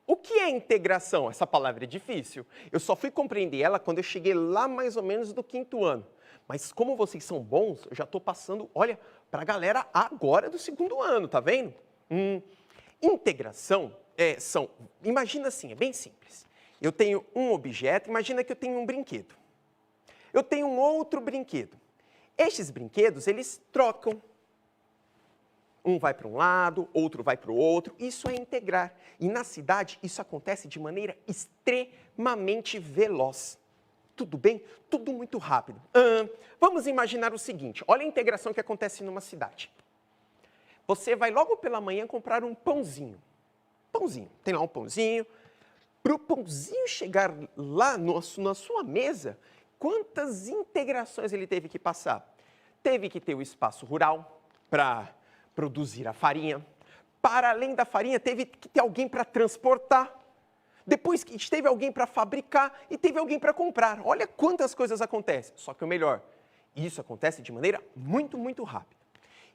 O que é integração? Essa palavra é difícil. Eu só fui compreender ela quando eu cheguei lá mais ou menos do 5º ano. Mas como vocês são bons, eu já estou passando, olha, para a galera agora do 2º ano, tá vendo? Integração imagina assim, é bem simples. Eu tenho um objeto, imagina que eu tenho um brinquedo. Eu tenho um outro brinquedo. Estes brinquedos, eles trocam. Um vai para um lado, outro vai para o outro. Isso é integrar. E na cidade, isso acontece de maneira extremamente veloz. Tudo bem? Tudo muito rápido. Vamos imaginar o seguinte, olha a integração que acontece numa cidade. Você vai logo pela manhã comprar um pãozinho. Pãozinho, tem lá um pãozinho. Para o pãozinho chegar lá na sua mesa, quantas integrações ele teve que passar? Teve que ter o espaço rural para produzir a farinha. Para além da farinha, teve que ter alguém para transportar. Depois que teve alguém para fabricar e teve alguém para comprar. Olha quantas coisas acontecem. Só que o melhor, isso acontece de maneira muito, muito rápida.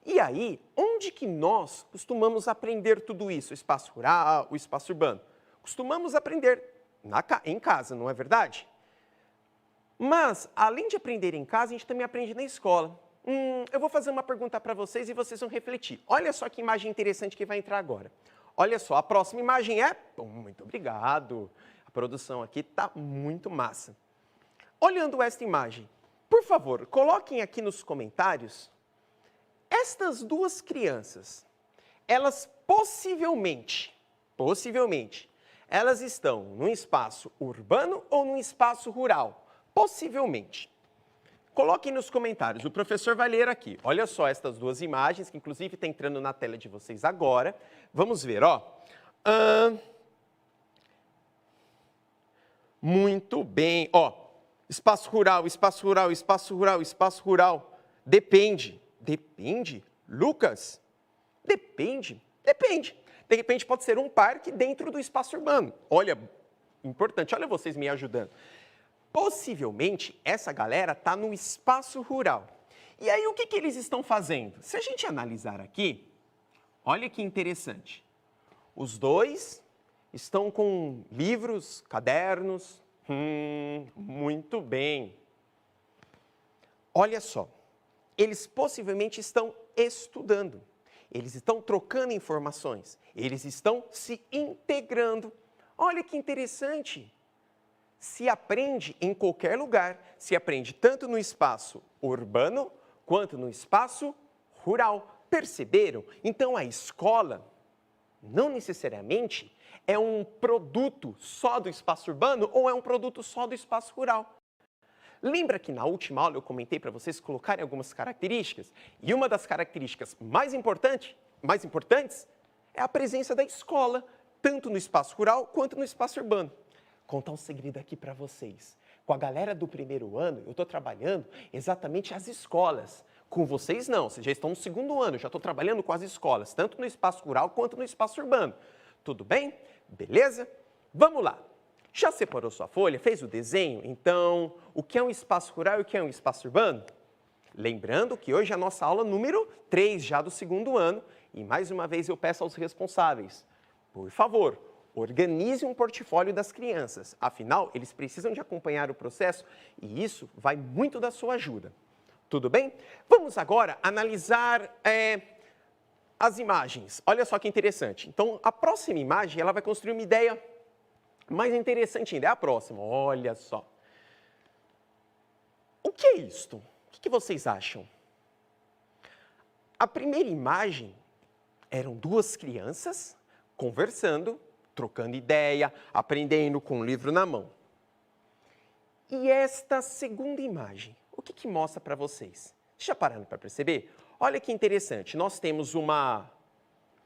E aí, onde que nós costumamos aprender tudo isso? O espaço rural, o espaço urbano? Costumamos aprender em casa, não é verdade? Mas, além de aprender em casa, a gente também aprende na escola. Eu vou fazer uma pergunta para vocês e vocês vão refletir. Olha só que imagem interessante que vai entrar agora. Olha só, a próxima imagem é... Muito obrigado. A produção aqui está muito massa. Olhando esta imagem, por favor, coloquem aqui nos comentários estas duas crianças. Elas possivelmente, elas estão num espaço urbano ou num espaço rural? Possivelmente. Coloquem nos comentários, o professor vai ler aqui. Olha só estas duas imagens, que inclusive está entrando na tela de vocês agora. Vamos ver, ó. Muito bem, ó. Espaço rural, espaço rural, espaço rural, espaço rural. Depende. Depende? Lucas? Depende. Depende. De repente pode ser um parque dentro do espaço urbano. Olha, importante, olha vocês me ajudando. Possivelmente, essa galera está no espaço rural. E aí, o que eles estão fazendo? Se a gente analisar aqui, olha que interessante. Os dois estão com livros, cadernos. Muito bem. Olha só, eles possivelmente estão estudando. Eles estão trocando informações. Eles estão se integrando. Olha que interessante. Se aprende em qualquer lugar, se aprende tanto no espaço urbano quanto no espaço rural. Perceberam? Então a escola não necessariamente é um produto só do espaço urbano ou é um produto só do espaço rural. Lembra que na última aula eu comentei para vocês colocarem algumas características? E uma das características mais importantes é a presença da escola, tanto no espaço rural quanto no espaço urbano. Contar um segredo aqui para vocês. Com a galera do primeiro ano, eu estou trabalhando exatamente as escolas. Com vocês não, vocês já estão no segundo ano, eu já estou trabalhando com as escolas, tanto no espaço rural quanto no espaço urbano. Tudo bem? Beleza? Vamos lá. Já separou sua folha? Fez o desenho? Então, o que é um espaço rural e o que é um espaço urbano? Lembrando que hoje é a nossa aula número 3, já do segundo ano, e mais uma vez eu peço aos responsáveis, por favor, organize um portfólio das crianças. Afinal, eles precisam de acompanhar o processo e isso vai muito da sua ajuda. Tudo bem? Vamos agora analisar as imagens. Olha só que interessante. Então, a próxima imagem ela vai construir uma ideia mais interessante ainda. É a próxima. Olha só. O que é isto? O que vocês acham? A primeira imagem eram duas crianças conversando, trocando ideia, aprendendo com um livro na mão. E esta segunda imagem, o que mostra para vocês? Já pararam para perceber? Olha que interessante, nós temos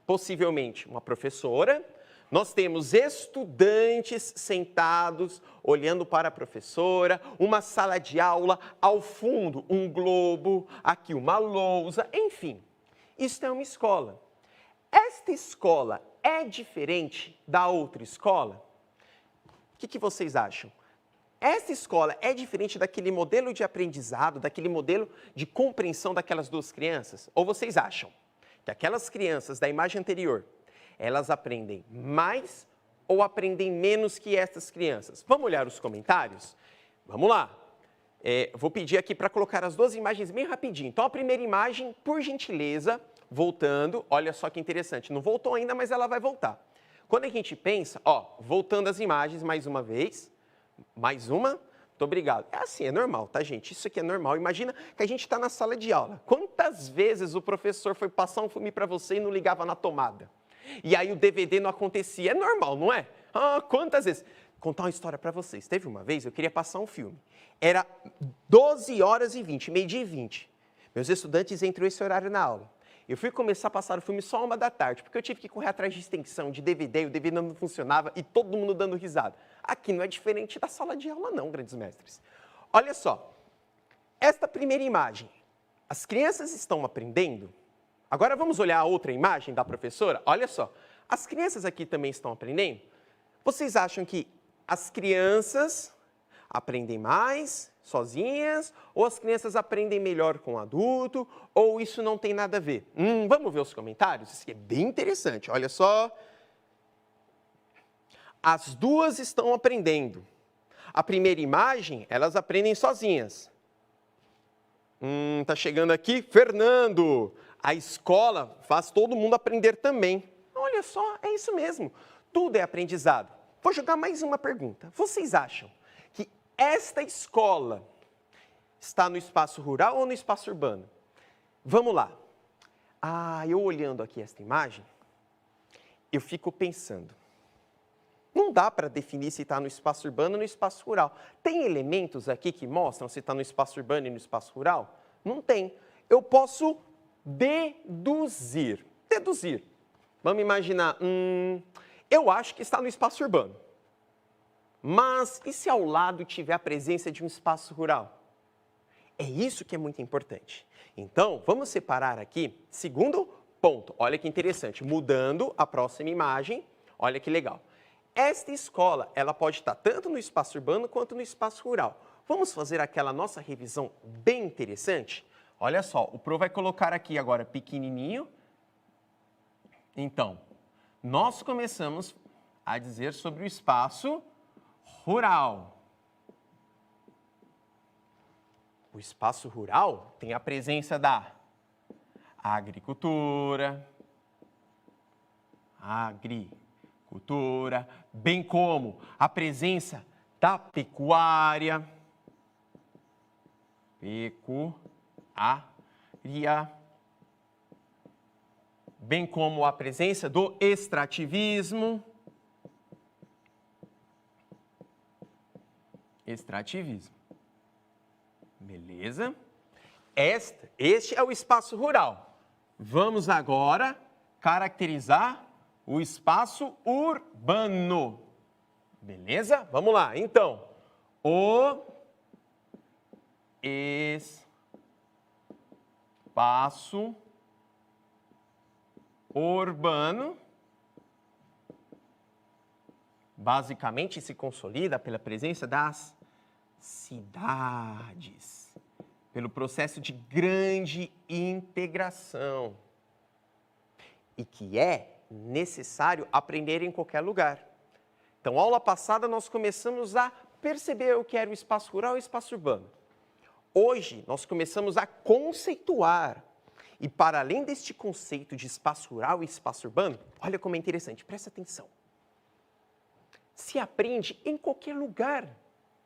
possivelmente uma professora, nós temos estudantes sentados, olhando para a professora, uma sala de aula, ao fundo um globo, aqui uma lousa, enfim. Isto é uma escola. Esta escola é diferente da outra escola? O que vocês acham? Essa escola é diferente daquele modelo de aprendizado, daquele modelo de compreensão daquelas duas crianças? Ou vocês acham que aquelas crianças da imagem anterior, elas aprendem mais ou aprendem menos que essas crianças? Vamos olhar os comentários? Vamos lá. Vou pedir aqui para colocar as duas imagens bem rapidinho. Então, a primeira imagem, por gentileza, voltando, olha só que interessante, não voltou ainda, mas ela vai voltar. Quando a gente pensa, voltando as imagens mais uma vez, mais uma, muito obrigado. É assim, é normal, tá, gente? Isso aqui é normal. Imagina que a gente está na sala de aula. Quantas vezes o professor foi passar um filme para você e não ligava na tomada? E aí o DVD não acontecia. É normal, não é? Quantas vezes? contar uma história para vocês. Teve uma vez, eu queria passar um filme. Era 12h20, meio-dia e 20. Meus estudantes entram esse horário na aula. Eu fui começar a passar o filme só 1h da tarde, porque eu tive que correr atrás de extensão, de DVD, e o DVD não funcionava e todo mundo dando risada. Aqui não é diferente da sala de aula não, grandes mestres. Olha só, esta primeira imagem, as crianças estão aprendendo? Agora vamos olhar a outra imagem da professora? Olha só, as crianças aqui também estão aprendendo? Vocês acham que as crianças aprendem mais sozinhas, ou as crianças aprendem melhor com o adulto, ou isso não tem nada a ver? Vamos ver os comentários? Isso aqui é bem interessante, olha só. As duas estão aprendendo. A primeira imagem, elas aprendem sozinhas. Tá chegando aqui, Fernando. A escola faz todo mundo aprender também. Olha só, é isso mesmo. Tudo é aprendizado. Vou jogar mais uma pergunta. Vocês acham que esta escola está no espaço rural ou no espaço urbano? Vamos lá. Eu olhando aqui esta imagem, eu fico pensando. Não dá para definir se está no espaço urbano ou no espaço rural. Tem elementos aqui que mostram se está no espaço urbano e no espaço rural? Não tem. Eu posso deduzir. Vamos imaginar, eu acho que está no espaço urbano. Mas e se ao lado tiver a presença de um espaço rural? É isso que é muito importante. Então, vamos separar aqui, segundo ponto. Olha que interessante, mudando a próxima imagem, olha que legal. Esta escola, ela pode estar tanto no espaço urbano quanto no espaço rural. Vamos fazer aquela nossa revisão bem interessante? Olha só, o Pro vai colocar aqui agora pequenininho. Então, nós começamos a dizer sobre o espaço rural. O espaço rural tem a presença da agricultura, bem como a presença da pecuária, bem como a presença do extrativismo, beleza? Este é o espaço rural. Vamos agora caracterizar o espaço urbano. Beleza? Vamos lá. Então, o espaço urbano basicamente se consolida pela presença das cidades, pelo processo de grande integração e que é necessário aprender em qualquer lugar. Então, aula passada nós começamos a perceber o que era o espaço rural e o espaço urbano. Hoje nós começamos a conceituar e para além deste conceito de espaço rural e espaço urbano, olha como é interessante, presta atenção. Se aprende em qualquer lugar,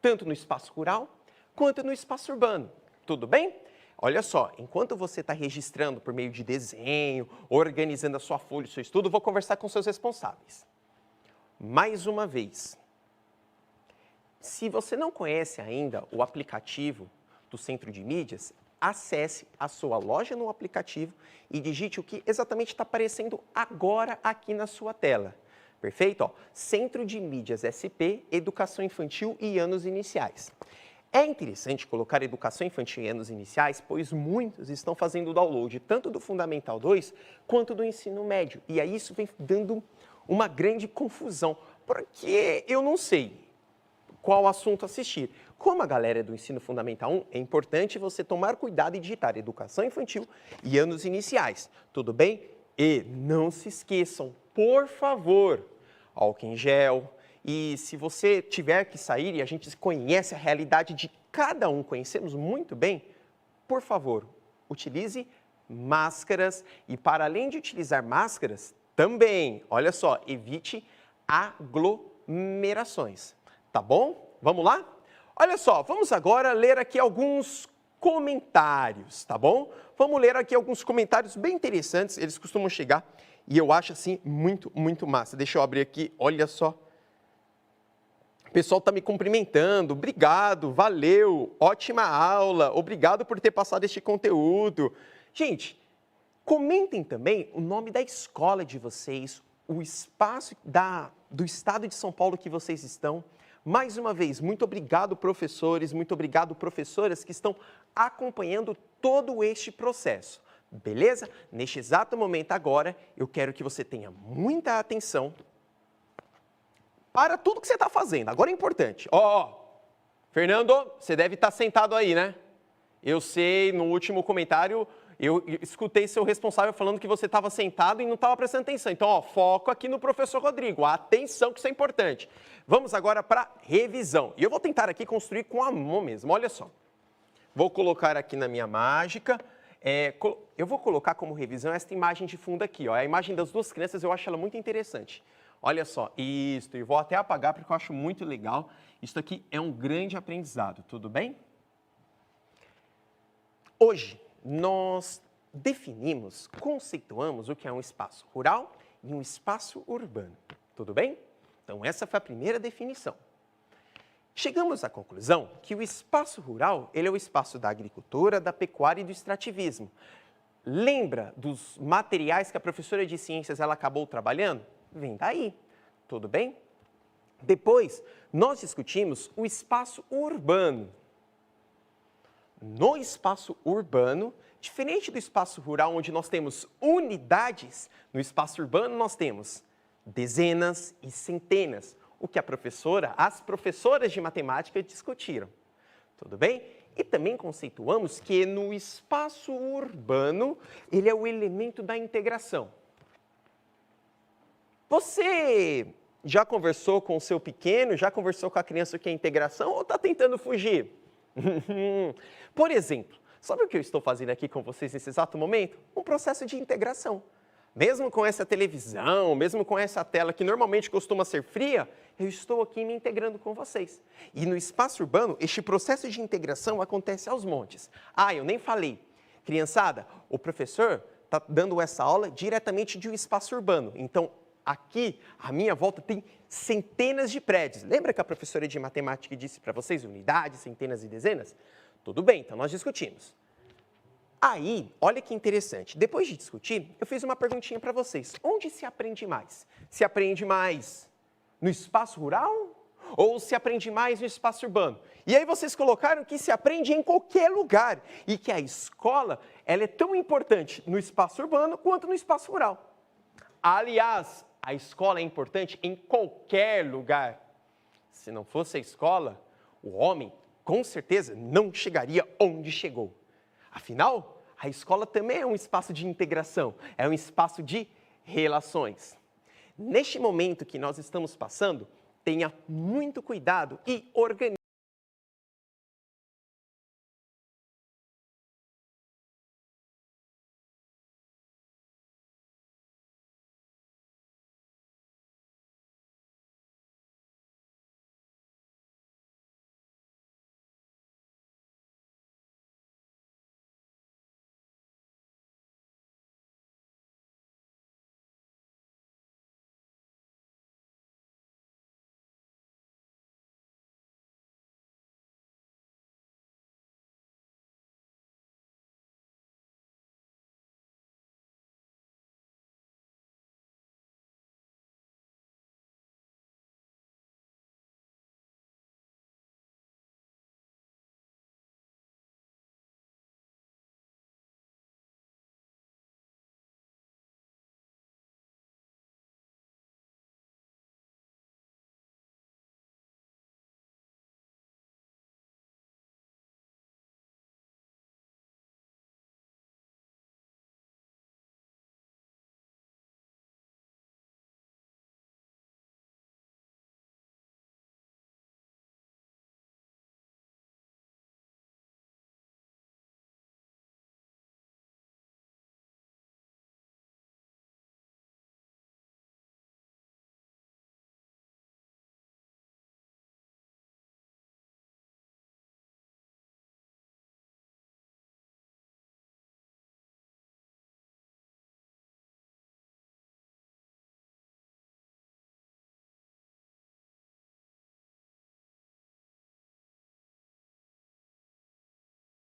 tanto no espaço rural quanto no espaço urbano. Tudo bem? Olha só, enquanto você está registrando por meio de desenho, organizando a sua folha, o seu estudo, vou conversar com seus responsáveis. Mais uma vez, se você não conhece ainda o aplicativo do Centro de Mídias, acesse a sua loja no aplicativo e digite o que exatamente está aparecendo agora aqui na sua tela. Perfeito? Ó, Centro de Mídias SP, Educação Infantil e Anos Iniciais. É interessante colocar Educação Infantil e Anos Iniciais, pois muitos estão fazendo o download tanto do Fundamental 2 quanto do Ensino Médio. E aí isso vem dando uma grande confusão, porque eu não sei qual assunto assistir. Como a galera é do Ensino Fundamental 1, é importante você tomar cuidado e digitar Educação Infantil e Anos Iniciais. Tudo bem? E não se esqueçam, por favor, álcool em gel. E se você tiver que sair e a gente conhece a realidade de cada um, conhecemos muito bem, por favor, utilize máscaras. E para além de utilizar máscaras, também, olha só, evite aglomerações. Tá bom? Vamos lá? Olha só, vamos agora ler aqui alguns comentários, tá bom? Vamos ler aqui alguns comentários bem interessantes, eles costumam chegar e eu acho assim muito massa. Deixa eu abrir aqui, olha só. O pessoal está me cumprimentando. Obrigado, valeu, ótima aula. Obrigado por ter passado este conteúdo. Gente, comentem também o nome da escola de vocês, o espaço do estado de São Paulo que vocês estão. Mais uma vez, muito obrigado, professores, muito obrigado, professoras, que estão acompanhando todo este processo. Beleza? Neste exato momento agora, eu quero que você tenha muita atenção para tudo que você está fazendo. Agora é importante. Fernando, você deve estar sentado aí, né? Eu sei, no último comentário, eu escutei seu responsável falando que você estava sentado e não estava prestando atenção. Então, foco aqui no professor Rodrigo. Atenção, que isso é importante. Vamos agora para a revisão. E eu vou tentar aqui construir com a mão mesmo. Olha só. Vou colocar aqui na minha mágica. Eu vou colocar como revisão esta imagem de fundo aqui. Ó. A imagem das duas crianças, eu acho ela muito interessante. Olha só, isso. E vou até apagar porque eu acho muito legal. Isso aqui é um grande aprendizado, tudo bem? Hoje, nós definimos, conceituamos o que é um espaço rural e um espaço urbano. Tudo bem? Então, essa foi a primeira definição. Chegamos à conclusão que o espaço rural ele é o espaço da agricultura, da pecuária e do extrativismo. Lembra dos materiais que a professora de ciências ela acabou trabalhando? Vem daí. Tudo bem? Depois, nós discutimos o espaço urbano. No espaço urbano, diferente do espaço rural, onde nós temos unidades, no espaço urbano nós temos dezenas e centenas, o que as professoras de matemática discutiram. Tudo bem? E também conceituamos que no espaço urbano, ele é o elemento da integração. Você já conversou com o seu pequeno, já conversou com a criança o que é integração ou está tentando fugir? Por exemplo, sabe o que eu estou fazendo aqui com vocês nesse exato momento? Um processo de integração. Mesmo com essa televisão, mesmo com essa tela que normalmente costuma ser fria, eu estou aqui me integrando com vocês. E no espaço urbano, este processo de integração acontece aos montes. Eu nem falei. Criançada, o professor está dando essa aula diretamente de um espaço urbano. Então, aqui, à minha volta, tem centenas de prédios. Lembra que a professora de matemática disse para vocês unidades, centenas e dezenas? Tudo bem, então nós discutimos. Aí, olha que interessante. Depois de discutir, eu fiz uma perguntinha para vocês. Onde se aprende mais? Se aprende mais no espaço rural ou se aprende mais no espaço urbano? E aí vocês colocaram que se aprende em qualquer lugar e que a escola ela é tão importante no espaço urbano quanto no espaço rural. Aliás, a escola é importante em qualquer lugar. Se não fosse a escola, o homem, com certeza, não chegaria onde chegou. Afinal, a escola também é um espaço de integração, é um espaço de relações. Neste momento que nós estamos passando, tenha muito cuidado e organize